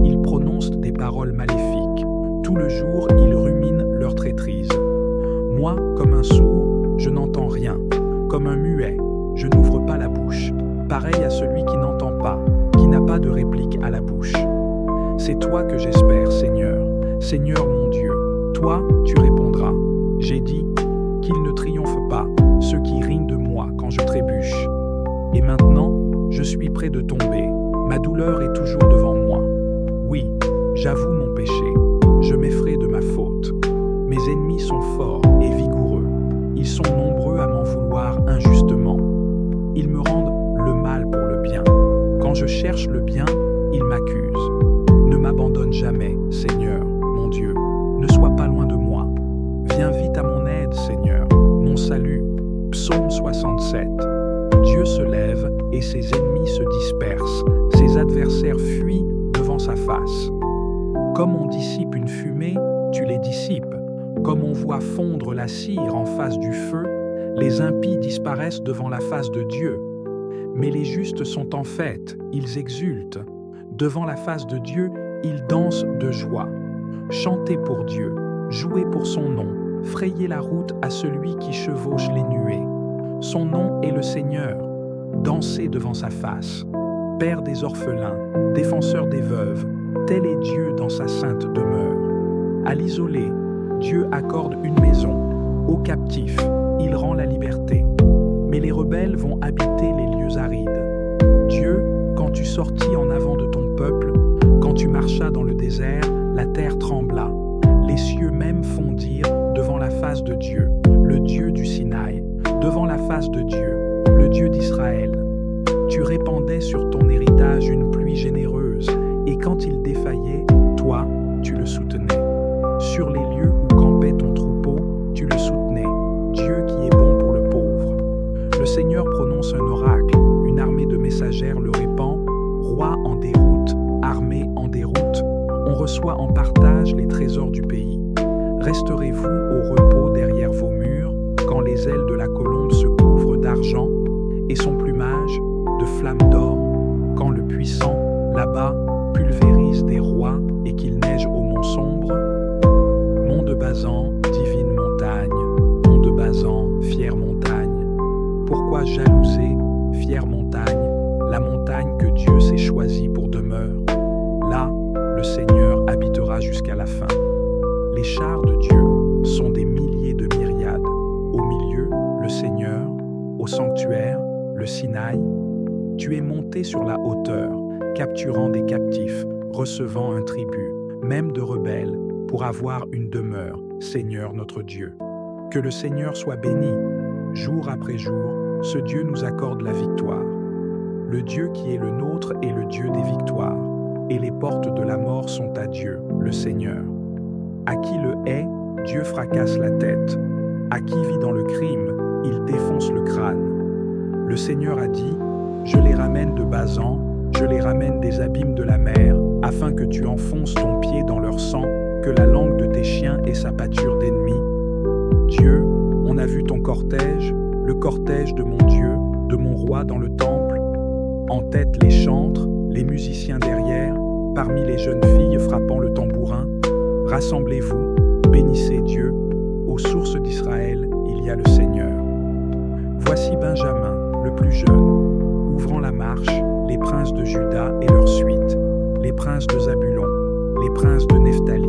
Ils prononcent des paroles maléfiques, tout le jour ils ruminent leur traîtrise. Moi, comme un sourd, je n'entends rien, comme un muet, je n'ouvre pas la bouche, pareil à celui qui n'entend pas, qui n'a pas de réplique à la bouche. C'est toi que j'espère, Seigneur, Seigneur mon Dieu, toi, tu répondras. J'ai dit qu'ils ne triomphent pas, ceux qui rient de moi quand je trébuche. Et maintenant, je suis près de tomber, ma douleur est toujours devant moi. Oui, j'avoue mon péché, je m'effraie de ma faute. Mes ennemis sont forts et vigoureux, ils sont nombreux à m'en vouloir injustement. Ils me rendent le mal pour le bien. Quand je cherche le bien, ils m'accusent. Ne m'abandonne jamais, Seigneur, mon Dieu, ne sois pas loin de moi. Viens vite à mon aide, Seigneur, mon salut. Psaume 67. Dieu se lève et ses ennemis se dispersent, ses adversaires fuient devant sa face. Comme on dissipe une fumée, tu les dissipes. Comme on voit fondre la cire en face du feu, les impies disparaissent devant la face de Dieu. Mais les justes sont en fête, ils exultent. Devant la face de Dieu, ils dansent de joie. Chantez pour Dieu, jouez pour son nom, frayez la route à celui qui chevauche les nuées. Son nom est le Seigneur, dansez devant sa face. Père des orphelins, défenseur des veuves, tel est Dieu dans sa sainte demeure. À l'isolé, Dieu accorde une maison. Aux captifs, il rend la liberté. Mais les rebelles vont habiter les lieux arides. Dieu, quand tu sortis en avant de ton peuple, quand tu marchas dans le désert, la terre trembla. Les cieux même fondirent devant la face de Dieu, le Dieu du Sinaï, devant la face de Dieu, le Dieu d'Israël. Tu répandais sur ton héritage une pluie généreuse, et quand il défaillait, toi, tu le soutenais. Sur les lieux où campait ton troupeau, tu le soutenais, Dieu qui est bon pour le pauvre. Le Seigneur prononce un oracle, une armée de messagères le répand, roi en déroute, armée en déroute. On reçoit en partage les trésors du pays. Resterez-vous au repos derrière vos murs, quand les ailes de la colombe se couvrent d'argent, et son plumage de flammes d'or, quand le puissant, là-bas, pulvérise des rois et qu'il neige au mont sombre? Mont de Basan, divine montagne, mont de Basan, fière montagne. Pourquoi jalouser, fière montagne, la montagne que Dieu s'est choisie pour demeure? Là, le Seigneur habitera jusqu'à la fin. Les chars de Dieu sont des milliers de myriades. Au milieu, le Seigneur, au sanctuaire, le Sinaï. Tu es monté sur la hauteur, capturant des captifs, recevant un tribut, même de rebelles, pour avoir une demeure, Seigneur notre Dieu. Que le Seigneur soit béni. Jour après jour, ce Dieu nous accorde la victoire. Le Dieu qui est le nôtre est le Dieu des victoires, et les portes de la mort sont à Dieu, le Seigneur. À qui le hait, Dieu fracasse la tête. À qui vit dans le crime, il défonce le crâne. Le Seigneur a dit, je les ramène de Basan, je les ramène des abîmes de la mer, afin que tu enfonces ton pied dans leur sang, que la langue de tes chiens ait sa pâture d'ennemis. Dieu, on a vu ton cortège, le cortège de mon Dieu, de mon roi dans le temple. En tête les chantres, les musiciens derrière, parmi les jeunes filles frappant le tambourin. Rassemblez-vous, bénissez Dieu, aux sources d'Israël, il y a le Seigneur. Voici Benjamin, le plus jeune, ouvrant la marche, les princes de Juda et leur suite, les princes de Zabulon, les princes de Nephtali.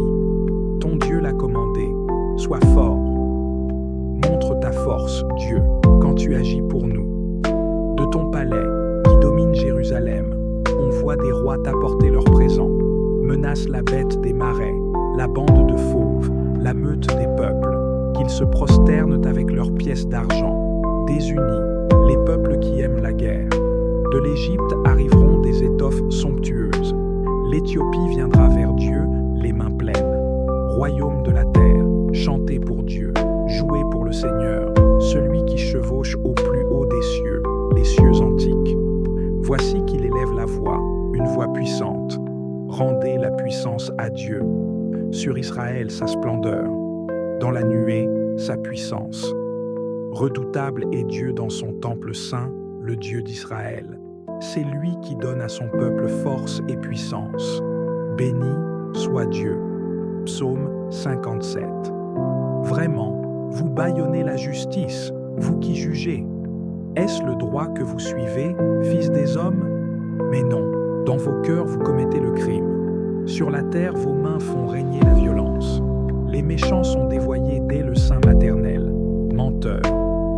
Ton Dieu l'a commandé, sois fort. Montre ta force, Dieu, quand tu agis pour nous. De ton palais, qui domine Jérusalem, on voit des rois t'apporter leurs présents, menace la bête des marais, la bande de fauves, la meute des peuples, qu'ils se prosternent avec leurs pièces d'argent, désunis, les peuples qui aiment la guerre. De l'Égypte arriveront des étoffes somptueuses. L'Éthiopie viendra vers Dieu, les mains pleines. Royaume de la terre, chantez pour Dieu, jouez pour le Seigneur, celui qui chevauche au plus haut des cieux, les cieux antiques. Voici qu'il élève la voix, une voix puissante. Rendez la puissance à Dieu. Sur Israël sa splendeur, dans la nuée sa puissance. Redoutable est Dieu dans son temple saint, le Dieu d'Israël. C'est lui qui donne à son peuple force et puissance. Béni soit Dieu. Psaume 57. Vraiment, vous bâillonnez la justice, vous qui jugez. Est-ce le droit que vous suivez, fils des hommes? Mais non, dans vos cœurs vous commettez le crime. Sur la terre, vos mains font régner la violence. Les méchants sont dévoyés dès le sein maternel. Menteurs,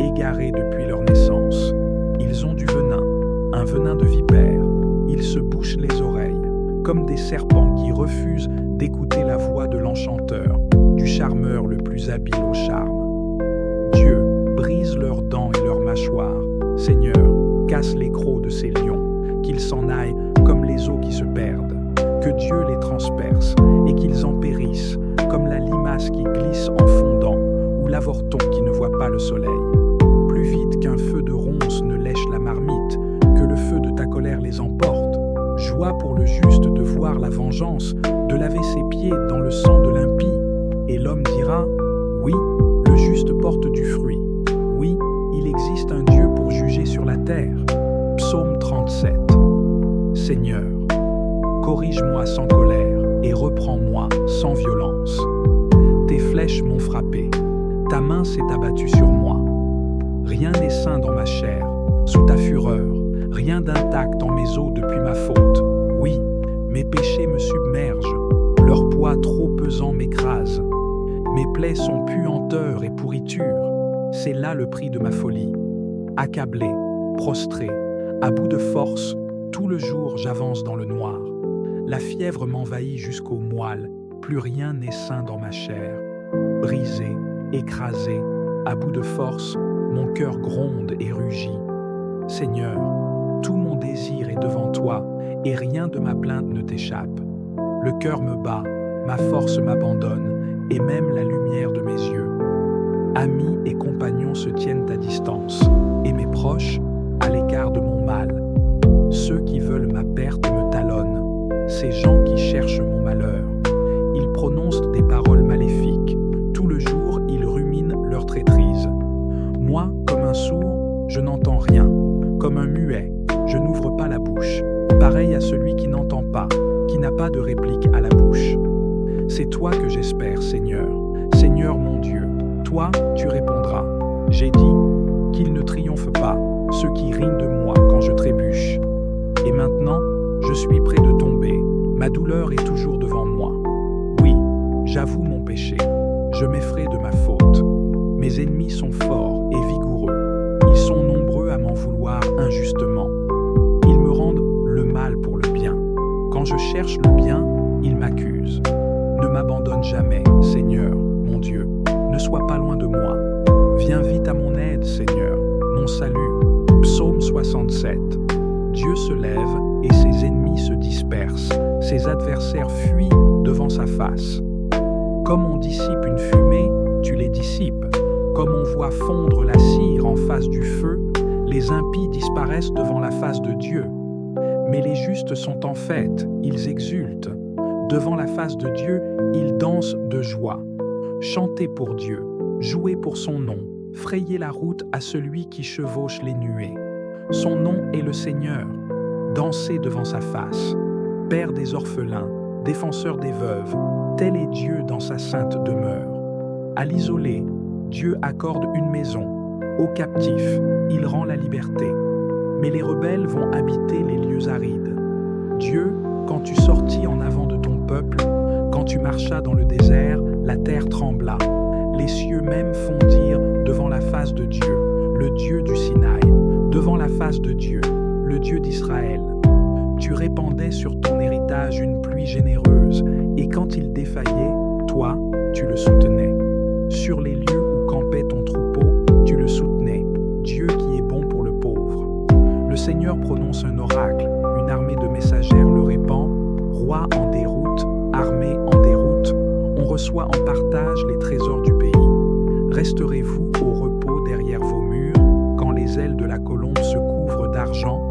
égarés depuis leur naissance. Ils ont du venin, un venin de vipère. Ils se bouchent les oreilles, comme des serpents qui refusent d'écouter la voix de l'enchanteur, du charmeur le plus habile au charme. Dieu brise leurs dents et leurs mâchoires. Seigneur, casse les crocs de ces lions, qu'ils s'en aillent comme les eaux qui se perdent. Que Dieu les transperce et qu'ils en périssent, comme la limace qui glisse en fondant, ou l'avorton qui ne voit pas le soleil. Plus vite qu'un feu de ronces ne lèche la marmite, que le feu de ta colère les emporte. Joie pour le juste de voir la vengeance, de laver ses pieds dans le sang de l'impie. Et l'homme dira, oui, le juste porte du fruit. Oui, il existe un Dieu pour juger sur la terre. Psaume Seigneur. Corrige-moi sans colère et reprends-moi sans violence. Tes flèches m'ont frappé, ta main s'est abattue sur moi. Rien n'est sain dans ma chair, sous ta fureur, rien d'intact en mes os depuis ma faute. Oui, mes péchés me submergent, leur poids trop pesant m'écrase. Mes plaies sont puanteur et pourriture, c'est là le prix de ma folie. Accablé, prostré, à bout de force, tout le jour j'avance dans le noir. La fièvre m'envahit jusqu'aux moelles, plus rien n'est sain dans ma chair. Brisé, écrasé, à bout de force, mon cœur gronde et rugit. Seigneur, tout mon désir est devant toi, et rien de ma plainte ne t'échappe. Le cœur me bat, ma force m'abandonne, et même la lumière de mes yeux. Amis et compagnons se tiennent à distance, et mes proches, à l'écart de mon mal. Ceux qui veulent ma perte me talonnent, ces gens qui cherchent mon malheur. Ils prononcent des paroles maléfiques, tout le jour ils ruminent leur traîtrise. Moi, comme un sourd, je n'entends rien, comme un muet, je n'ouvre pas la bouche, pareil à celui qui n'entend pas, qui n'a pas de réplique à la bouche. C'est toi que j'espère, Seigneur, Seigneur mon Dieu, toi tu répondras. J'ai dit qu'ils ne triomphent pas, ceux qui rient de moi quand je trébuche. Et maintenant, je suis près de tomber, ma douleur est toujours devant moi. Oui, j'avoue mon péché, je m'effraie de ma faute. Mes ennemis sont forts et vigoureux, ils sont nombreux à m'en vouloir injustement. Ils me rendent le mal pour le bien. Quand je cherche le bien, ils m'accusent. Ne m'abandonne jamais, Seigneur, mon Dieu, ne sois pas loin de moi. Viens vite à mon aide, Seigneur, mon salut. Psaume 67. Dieu se lève et ses ennemis se dispersent, ses adversaires fuient devant sa face. Comme on dissipe une fumée, tu les dissipes. Comme on voit fondre la cire en face du feu, les impies disparaissent devant la face de Dieu. Mais les justes sont en fête, ils exultent. Devant la face de Dieu, ils dansent de joie. Chantez pour Dieu, jouez pour son nom, frayez la route à celui qui chevauche les nuées. Son nom est le Seigneur. Dansez devant sa face. Père des orphelins, défenseur des veuves, tel est Dieu dans sa sainte demeure. À l'isolé, Dieu accorde une maison. Aux captifs, il rend la liberté. Mais les rebelles vont habiter les lieux arides. Dieu, quand tu sortis en avant de ton peuple, quand tu marchas dans le désert, la terre trembla. Les cieux même fondirent devant la face de Dieu, le Dieu du Sinaï, devant la face de Dieu, le Dieu d'Israël. Tu répandais sur ton héritage une pluie généreuse, et quand il défaillait, toi, tu le soutenais. Sur les lieux où campait ton troupeau, tu le soutenais, Dieu qui est bon pour le pauvre. Le Seigneur prononce un oracle, une armée de messagères le répand, roi en déroute, armée en déroute, on reçoit en partage les trésors du pays. Resterez-vous au repos derrière vos murs, quand les ailes de la colombe se couvrent d'argent,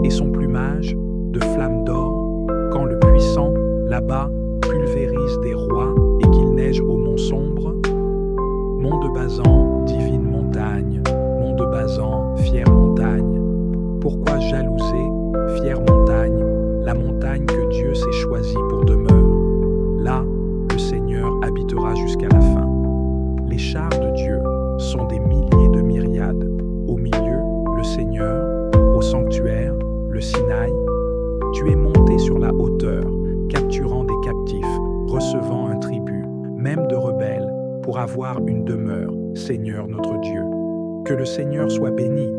et son plumage de flammes d'or, quand le puissant, là-bas, pulvérise des rois et qu'il neige au mont sombre? Mont de Bazan, divine montagne, mont de Bazan, fière montagne. Pourquoi jalouser, fière montagne, la montagne que Dieu s'est choisie pour demeure? Là, le Seigneur habitera jusqu'à la fin. Les chars de Dieu sont des milliers de myriades. Au milieu, le Seigneur, au sanctuaire, le Sinaï. Tu es monté sur la hauteur, capturant des captifs, recevant un tribut, même de rebelles, pour avoir une demeure, Seigneur notre Dieu. Que le Seigneur soit béni.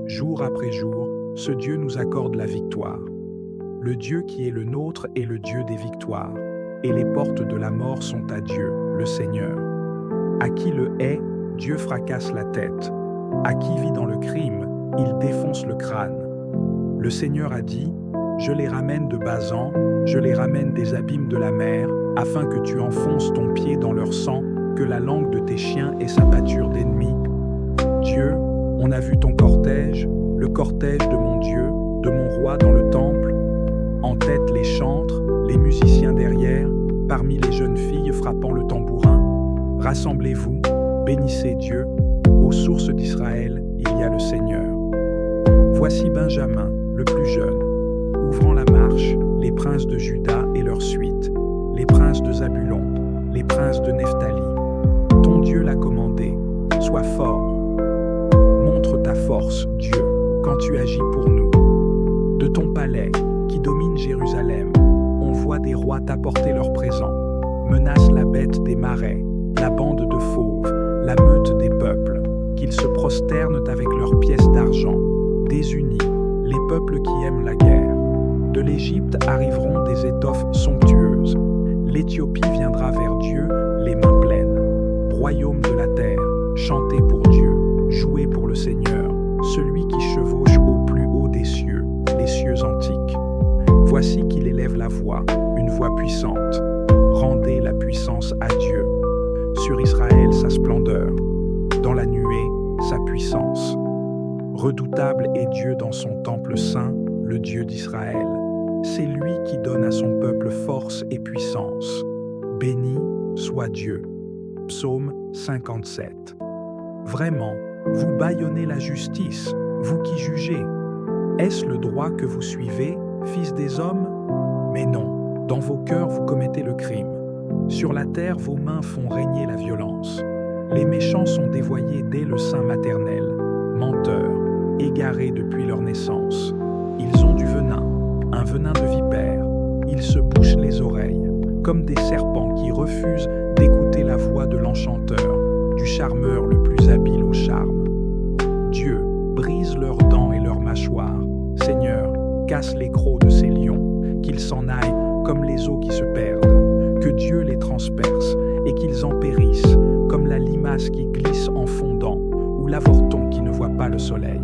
Jour après jour, ce Dieu nous accorde la victoire. Le Dieu qui est le nôtre est le Dieu des victoires, et les portes de la mort sont à Dieu, le Seigneur. À qui le hait, Dieu fracasse la tête. À qui vit dans le crime, il défonce le crâne. Le Seigneur a dit, je les ramène de Bazan, je les ramène des abîmes de la mer, afin que tu enfonces ton pied dans leur sang, que la langue de tes chiens ait sa pâture d'ennemis. Dieu, on a vu ton cortège, le cortège de mon Dieu, de mon roi dans le temple. En tête les chantres, les musiciens derrière, parmi les jeunes filles frappant le tambourin. Rassemblez-vous, bénissez Dieu, aux sources d'Israël, il y a le Seigneur. Voici Benjamin, le plus jeune, ouvrant la marche, princes de Juda et leur suite, les princes de Zabulon, les princes de Nephtali. Ton Dieu l'a commandé, sois fort. Montre ta force, Dieu, quand tu agis pour nous. De ton palais, qui domine Jérusalem, on voit des rois t'apporter leurs présents. Menace la bête des marais, la bande de fauves, la meute des peuples, qu'ils se prosternent avec leurs pièces d'argent. Désunis, les peuples qui aiment la guerre. De l'Égypte arriveront des étoffes somptueuses. L'Éthiopie viendra vers Dieu, les mains pleines. Royaume de la terre, chantez pour Dieu, jouez pour le Seigneur, celui qui chevauche au plus haut des cieux, les cieux antiques. Voici qu'il élève la voix, une voix puissante. Rendez la puissance à Dieu. Sur Israël sa splendeur, dans la nuée sa puissance. Redoutable est Dieu dans son temple saint, le Dieu d'Israël. C'est lui qui donne à son peuple force et puissance. Béni soit Dieu. Psaume 57. Vraiment, vous bâillonnez la justice, vous qui jugez. Est-ce le droit que vous suivez, fils des hommes? Mais non, dans vos cœurs vous commettez le crime. Sur la terre vos mains font régner la violence. Les méchants sont dévoyés dès le sein maternel, menteurs, égarés depuis leur naissance. Ils ont du venin, un venin de vipère. Ils se bouchent les oreilles, comme des serpents qui refusent d'écouter la voix de l'enchanteur, du charmeur le plus habile au charme. Dieu brise leurs dents et leurs mâchoires. Seigneur, casse les crocs de ces lions, qu'ils s'en aillent comme les eaux qui se perdent. Que Dieu les transperce et qu'ils en périssent, comme la limace qui glisse en fondant, ou l'avorton qui ne voit pas le soleil.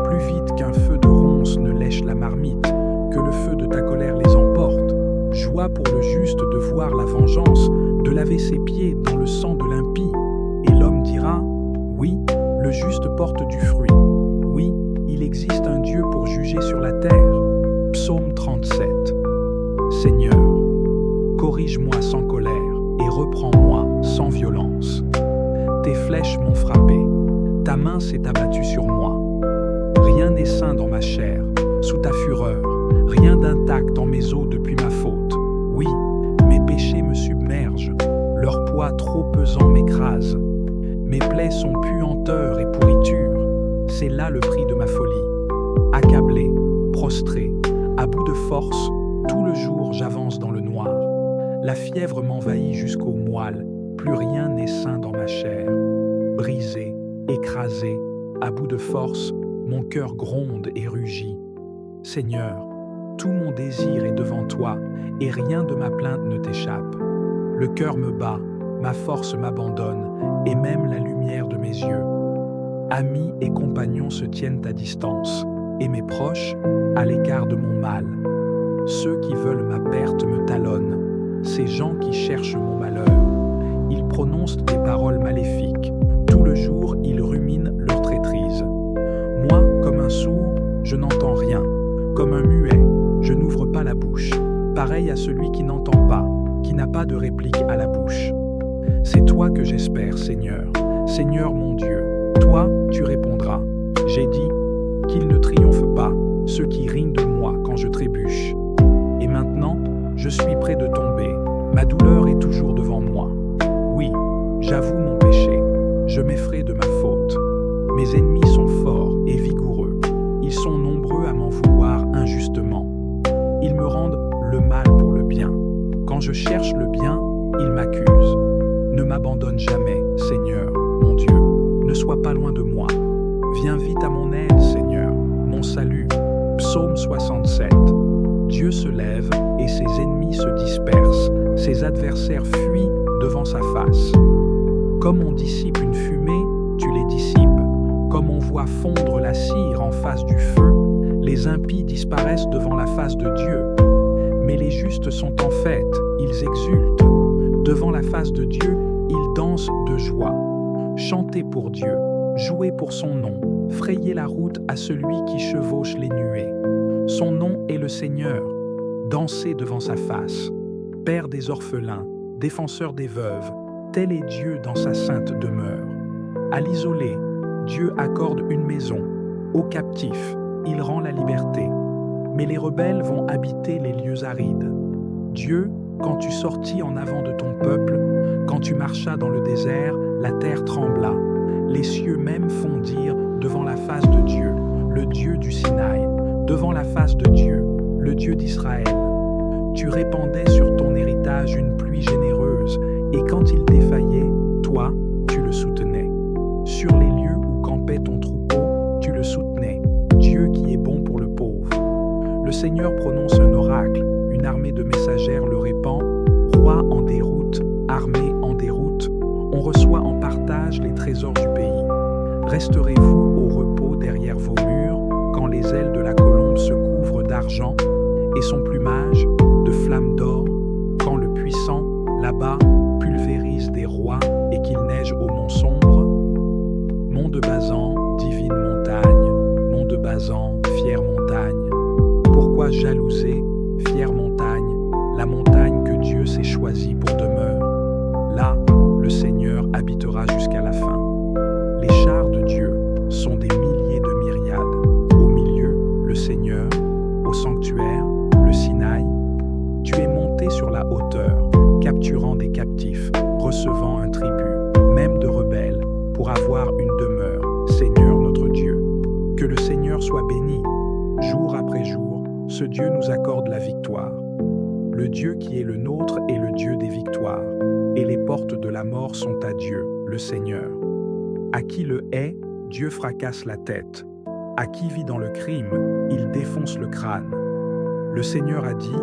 Plus vite qu'un feu de ronce ne lèche la marmite, que le feu de ta colère les emporte. Joie pour le juste de voir la vengeance, de laver ses pieds dans le sang de l'impie. Et l'homme dira, oui, le juste porte du fruit. Oui, il existe un Dieu pour juger sur la terre. Psaume 37. Seigneur, corrige-moi sans colère et reprends-moi sans violence. Tes flèches m'ont frappé, ta main s'est abattue sur moi. Rien n'est sain dans ma chair, sous ta fureur, rien d'intact en mes os depuis ma faute. Oui, mes péchés me submergent, leur poids trop pesant m'écrase. Mes plaies sont puanteur et pourriture, c'est là le prix de ma folie. Accablé, prostré, à bout de force, tout le jour j'avance dans le noir. La fièvre m'envahit jusqu'aux moelles, plus rien n'est sain dans ma chair. Brisé, écrasé, à bout de force, mon cœur gronde et rugit. Seigneur, tout mon désir est devant toi, et rien de ma plainte ne t'échappe. Le cœur me bat, ma force m'abandonne, et même la lumière de mes yeux. Amis et compagnons se tiennent à distance, et mes proches, à l'écart de mon mal. Ceux qui veulent ma perte me talonnent, ces gens qui cherchent mon malheur. Ils prononcent des paroles maléfiques, tout le jour ils ruminent leur traîtrise. Moi, comme un sourd, je n'entends rien, comme un muet, je n'ouvre pas la bouche, pareil à celui qui n'entend pas, qui n'a pas de réplique à la bouche. C'est toi que j'espère, Seigneur, Seigneur mon Dieu, toi tu répondras. J'ai dit qu'ils ne triomphent pas, ceux qui rient de moi quand je trébuche. Et maintenant, je suis près de tomber, ma douleur est toujours devant moi. Oui, j'avoue mon péché, je m'effraie de ma faute. Mes ennemis sont forts et vigoureux, ils sont nombreux à m'en vouloir injustement. Ils me rendent le mal pour le bien. Quand je cherche le bien, ils m'accusent. Ne m'abandonne jamais, Seigneur, mon Dieu, ne sois pas loin de moi. Viens vite à mon aide, Seigneur, mon salut. Psaume 67. Dieu se lève et ses ennemis se dispersent, ses adversaires fuient devant sa face. Comme on dissipe une fumée, tu les dissipes. Comme on voit fondre la cire en face du feu, les impies disparaissent devant la face de Dieu. Mais les justes sont en fête, ils exultent. Devant la face de Dieu, ils dansent de joie. Chantez pour Dieu, jouez pour son nom, frayez la route à celui qui chevauche les nuées. Son nom est le Seigneur. Dansez devant sa face. Père des orphelins, défenseur des veuves, tel est Dieu dans sa sainte demeure. À l'isolé, Dieu accorde une maison. Aux captifs, il rend la liberté. mais les rebelles vont habiter les lieux arides. Dieu, quand tu sortis en avant de ton peuple, quand tu marchas dans le désert, la terre trembla. Les cieux même fondirent devant la face de Dieu, le Dieu du Sinaï, devant la face de Dieu, le Dieu d'Israël. Tu répandais sur ton héritage une pluie généreuse, et quand il défaillait, toi, tu le soutenais. Sur les lieux où campait ton troupeau, tu le soutenais, Dieu qui est bon pour le pauvre. Le Seigneur prononce un oracle, une armée de messagères le répand, roi en déroute, armée en déroute, on reçoit en partage les trésors du pays. Resterez-vous au repos derrière vos murs, quand les ailes de la colombe se couvrent d'argent, et son plumage de flammes d'or, quand le puissant, là-bas, pulvérise des rois et qu'il neige au mont sombre? Mont de Bazan, divine montagne, mont de Bazan, fière montagne. Pourquoi jalouser, fière montagne, la montagne que Dieu s'est choisie pour demeure? Là, le Seigneur habitera jusqu'à la fin. Les chars de Dieu sont des milliers de myriades. Au milieu, le Seigneur, au sanctuaire, le Sinaï. Tu es monté sur la hauteur, capturant des captifs, recevant un tribut, même de rebelles, pour avoir une demeure, Seigneur notre Dieu. Que le Seigneur soit béni. Jour après jour, ce Dieu nous accorde la victoire. Le Dieu qui est le nôtre est le Dieu des victoires, et les portes de la mort sont à Dieu, le Seigneur. À qui le hait, Dieu fracasse la tête. À qui vit dans le crime, il défonce le crâne. Le Seigneur a dit,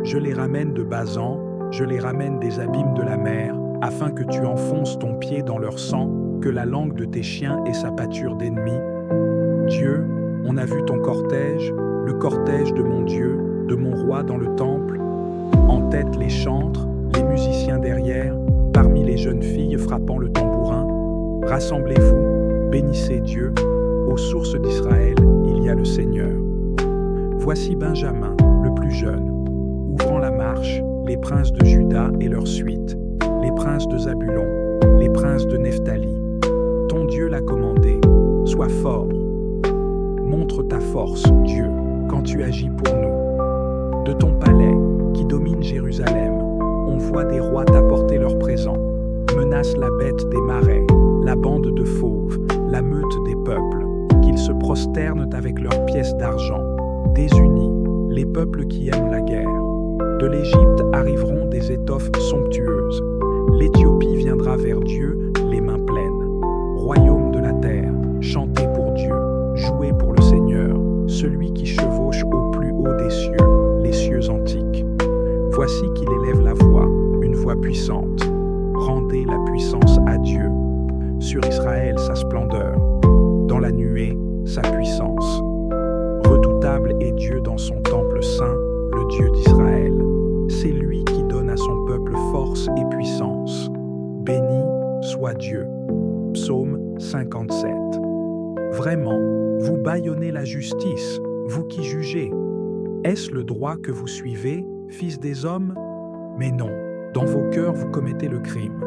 je les ramène de Bazan, je les ramène des abîmes de la mer, afin que tu enfonces ton pied dans leur sang, que la langue de tes chiens ait sa pâture d'ennemis. Dieu, on a vu ton cortège, le cortège de mon Dieu, de mon roi dans le temple. En tête les chantres, les musiciens derrière, parmi les jeunes filles frappant le tambourin. Rassemblez-vous, bénissez Dieu, aux sources d'Israël, il y a le Seigneur. Voici Benjamin, le plus jeune, ouvrant la marche, les princes de Juda et leur suite, les princes de Zabulon, les princes de Nephtali. Ton Dieu l'a commandé, sois fort. Montre ta force, Dieu, quand tu agis pour nous. De ton palais, qui domine Jérusalem, on voit des rois t'apporter leurs présents, menace la bête des marais, la bande de fauves, la meute des peuples, qu'ils se prosternent avec leurs pièces d'argent, désunis, les peuples qui aiment la guerre. De l'Égypte arriveront des étoffes somptueuses, l'Éthiopie viendra vers Dieu, les mains pleines. Royaume de la terre, chantez pour Dieu, jouez pour le Seigneur, celui qui chevauche au plus haut des cieux, les cieux antiques. Voici qu'il élève la voix, une voix puissante. Rendez la puissance à Dieu. Sur Israël sa splendeur, dans la nuée sa puissance. Redoutable est Dieu dans son temple saint, le Dieu d'Israël. C'est lui qui donne à son peuple force et puissance. Béni soit Dieu. Psaume 57. Vraiment, vous bâillonnez la justice, vous qui jugez. Est-ce le droit que vous suivez, fils des hommes? Mais non, dans vos cœurs vous commettez le crime.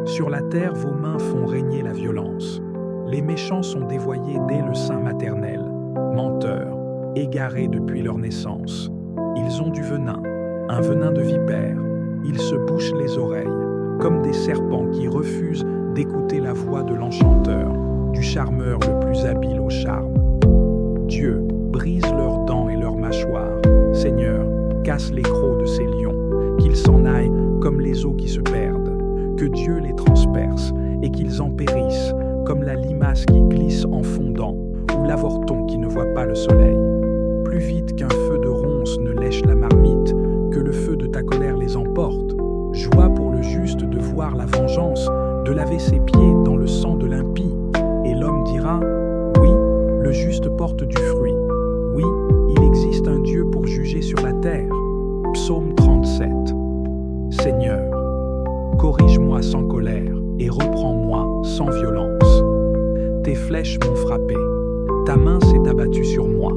Sur la terre vos mains font régner la violence. Les méchants sont dévoyés dès le sein maternel, menteurs, égarés depuis leur naissance. Ils ont du venin, un venin de vipère. Ils se bouchent les oreilles, comme des serpents qui refusent d'écouter la voix de l'enchanteur, du charmeur le plus habile au charme. Dieu brise leurs dents et leurs mâchoires. Seigneur, casse les crocs de ces lions, qu'ils s'en aillent comme les eaux qui se perdent. Que Dieu les transperce et qu'ils en périssent, comme la limace qui glisse en fondant, ou l'avorton qui ne voit pas le soleil. Plus vite qu'un feu de ronce ne lèche la marmite, que le feu de ta colère les emporte. Joie pour le juste de voir la vengeance, de laver ses pieds dans le sang de l'impie. Et l'homme dira, oui, le juste porte du fruit. Oui, il existe un Dieu pour juger sur la terre. Psaume 37. Seigneur, corrige-moi sans colère et reprends-moi sans violence. Tes flèches m'ont frappé, ta main s'est abattue sur moi.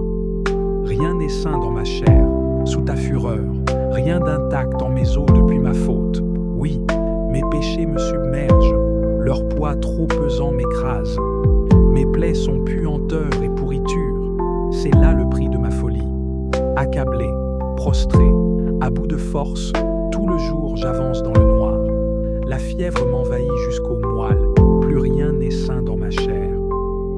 Rien n'est sain dans ma chair, sous ta fureur, rien d'intact dans mes os depuis ma faute. Oui, mes péchés me submergent, leur poids trop pesant m'écrase. Mes plaies sont puanteur et pourriture, c'est là le prix de ma folie. Accablé prostré, à bout de force, tout le jour j'avance dans le noir. La fièvre m'envahit jusqu'aux moelles, plus rien n'est sain dans ma chair.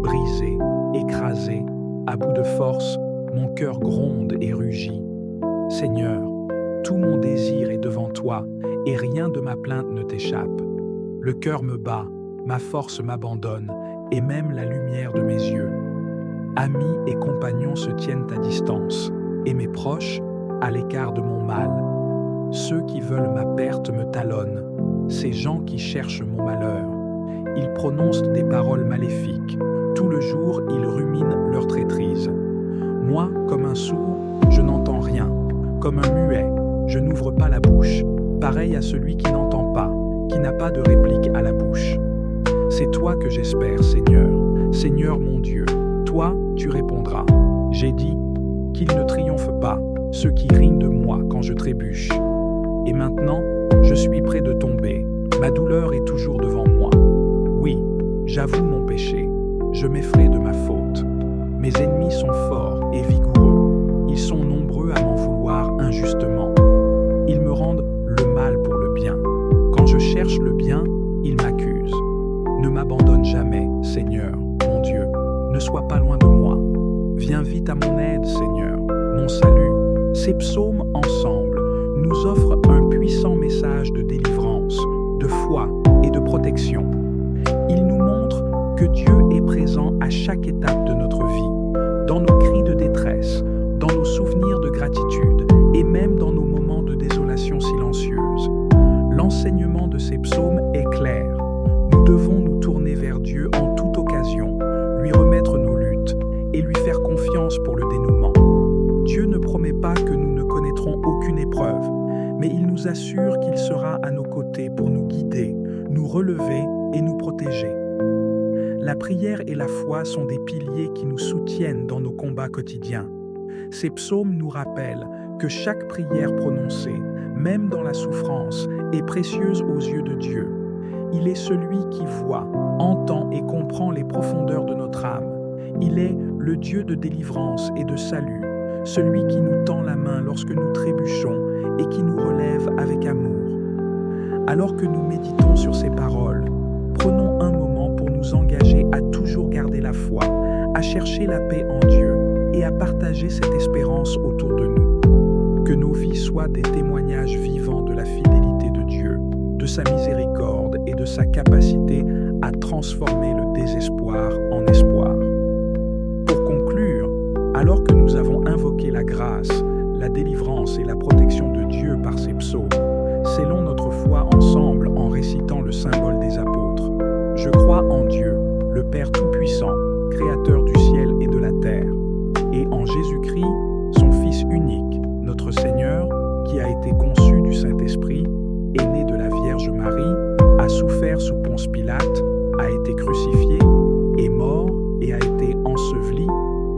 Brisé, écrasé, à bout de force, mon cœur gronde et rugit. Seigneur, tout mon désir est devant toi, et rien de ma plainte ne t'échappe. Le cœur me bat, ma force m'abandonne, et même la lumière de mes yeux. Amis et compagnons se tiennent à distance, et mes proches, à l'écart de mon mal. Ceux qui veulent ma perte me talonnent, ces gens qui cherchent mon malheur. Ils prononcent des paroles maléfiques, tout le jour ils ruminent leur traîtrise. Moi, comme un sourd, je n'entends rien, comme un muet, je n'ouvre pas la bouche, pareil à celui qui n'entend pas, qui n'a pas de réplique à la bouche. C'est toi que j'espère, Seigneur, Seigneur mon Dieu, toi, tu répondras. J'ai dit qu'ils ne triomphent pas, ceux qui rient de moi quand je trébuche. Et maintenant, je suis près de tomber, ma douleur est toujours devant moi. Oui, j'avoue mon péché, je m'effraie de ma faute. Mes ennemis sont forts et vigoureux, ils sont nombreux à m'en vouloir injustement. Ils me rendent le mal pour le bien. Quand je cherche le bien, ils m'accusent. Ne m'abandonne jamais, Seigneur, mon Dieu, ne sois pas loin de moi. Viens vite à mon aide, Seigneur, mon salut. Ces psaumes ensemble nous offrent un puissant message de délivrance, de foi et de protection. Ils nous montrent que Dieu est présent à chaque étape de notre vie, dans nos cris de détresse, dans nos souvenirs de gratitude et même dans nos moments de désolation silencieuse. L'enseignement de ces psaumes est clair. Nous devons nous tourner vers Dieu en toute occasion, lui remettre nos luttes et lui faire confiance pour le dénouement. Dieu ne promet pas que nous ne connaîtrons aucune épreuve, mais il nous assure qu'il sera à nos côtés pour nous guider, nous relever et nous protéger. La prière et la foi sont des piliers qui nous soutiennent dans nos combats quotidiens. Ces psaumes nous rappellent que chaque prière prononcée, même dans la souffrance, est précieuse aux yeux de Dieu. Il est celui qui voit, entend et comprend les profondeurs de notre âme. Il est le Dieu de délivrance et de salut, celui qui nous tend la main lorsque nous trébuchons et qui nous relève avec amour. Alors que nous méditons sur ces paroles, prenons un moment pour nous engager à toujours garder la foi, à chercher la paix en Dieu et à partager cette espérance autour de nous. Que nos vies soient des témoignages vivants de la fidélité de Dieu, de sa miséricorde et de sa capacité à transformer le désespoir en espoir. Pour conclure, alors que nous avons invoqué la grâce, la délivrance et la protection de Dieu par ces psaumes, scellons notre foi ensemble en récitant le symbole des apôtres. Je crois en Dieu, le Père Tout-Puissant, Créateur du ciel et de la terre, et en Jésus-Christ, son Fils unique, notre Seigneur, qui a été conçu du Saint-Esprit, est né de la Vierge Marie, a souffert sous Ponce Pilate, a été crucifié, est mort et a été enseveli,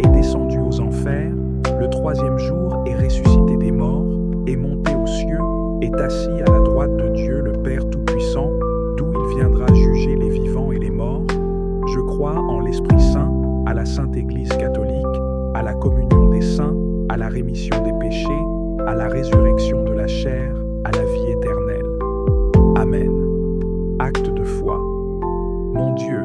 est descendu aux enfers, le troisième jour est ressuscité des morts, est monté aux cieux, est assis à la droite de Dieu le Père Tout-Puissant, d'où il viendra juger les vivants et les morts. Je crois en l'Esprit Saint, à la Sainte Église catholique, à la communion des saints, à la rémission des péchés, à la résurrection de la chair, à la vie éternelle. Amen. Acte de foi. Mon Dieu,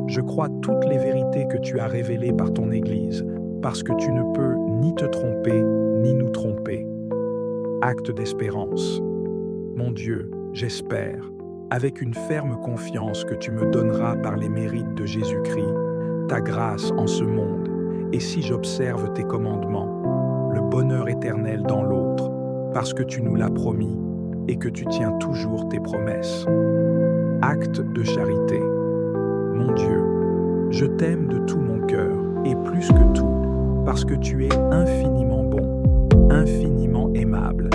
je crois toutes les vérités que tu as révélées par ton Église, parce que tu ne peux ni te tromper, ni nous tromper. Acte d'espérance. Mon Dieu, j'espère, avec une ferme confiance que tu me donneras par les mérites de Jésus-Christ, ta grâce en ce monde, et si j'observe tes commandements, le bonheur éternel dans l'autre, parce que tu nous l'as promis et que tu tiens toujours tes promesses. Acte de charité. Mon Dieu, je t'aime de tout mon cœur, et plus que tout, parce que tu es infiniment bon, infiniment aimable,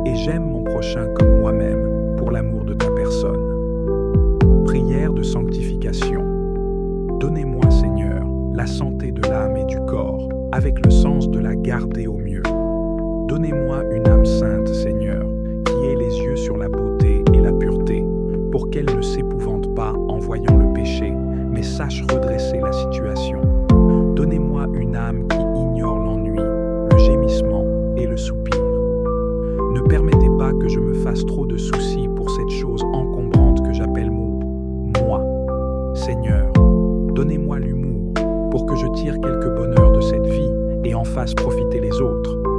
et j'aime mon prochain comme moi-même pour l'amour de ta personne. Prière de sanctification. Donnez-moi, Seigneur, la santé de l'âme et du corps, avec le sens de la garder au mieux. Donnez-moi une âme sainte, Seigneur, qui ait les yeux sur la beauté et la pureté, pour qu'elle ne s'épouvante pas en voyant le péché, mais sache redresser la situation. Donnez-moi une âme qui ignore l'ennui, le gémissement et le soupir. que je tire quelques bonheurs de cette vie et en fasse profiter les autres.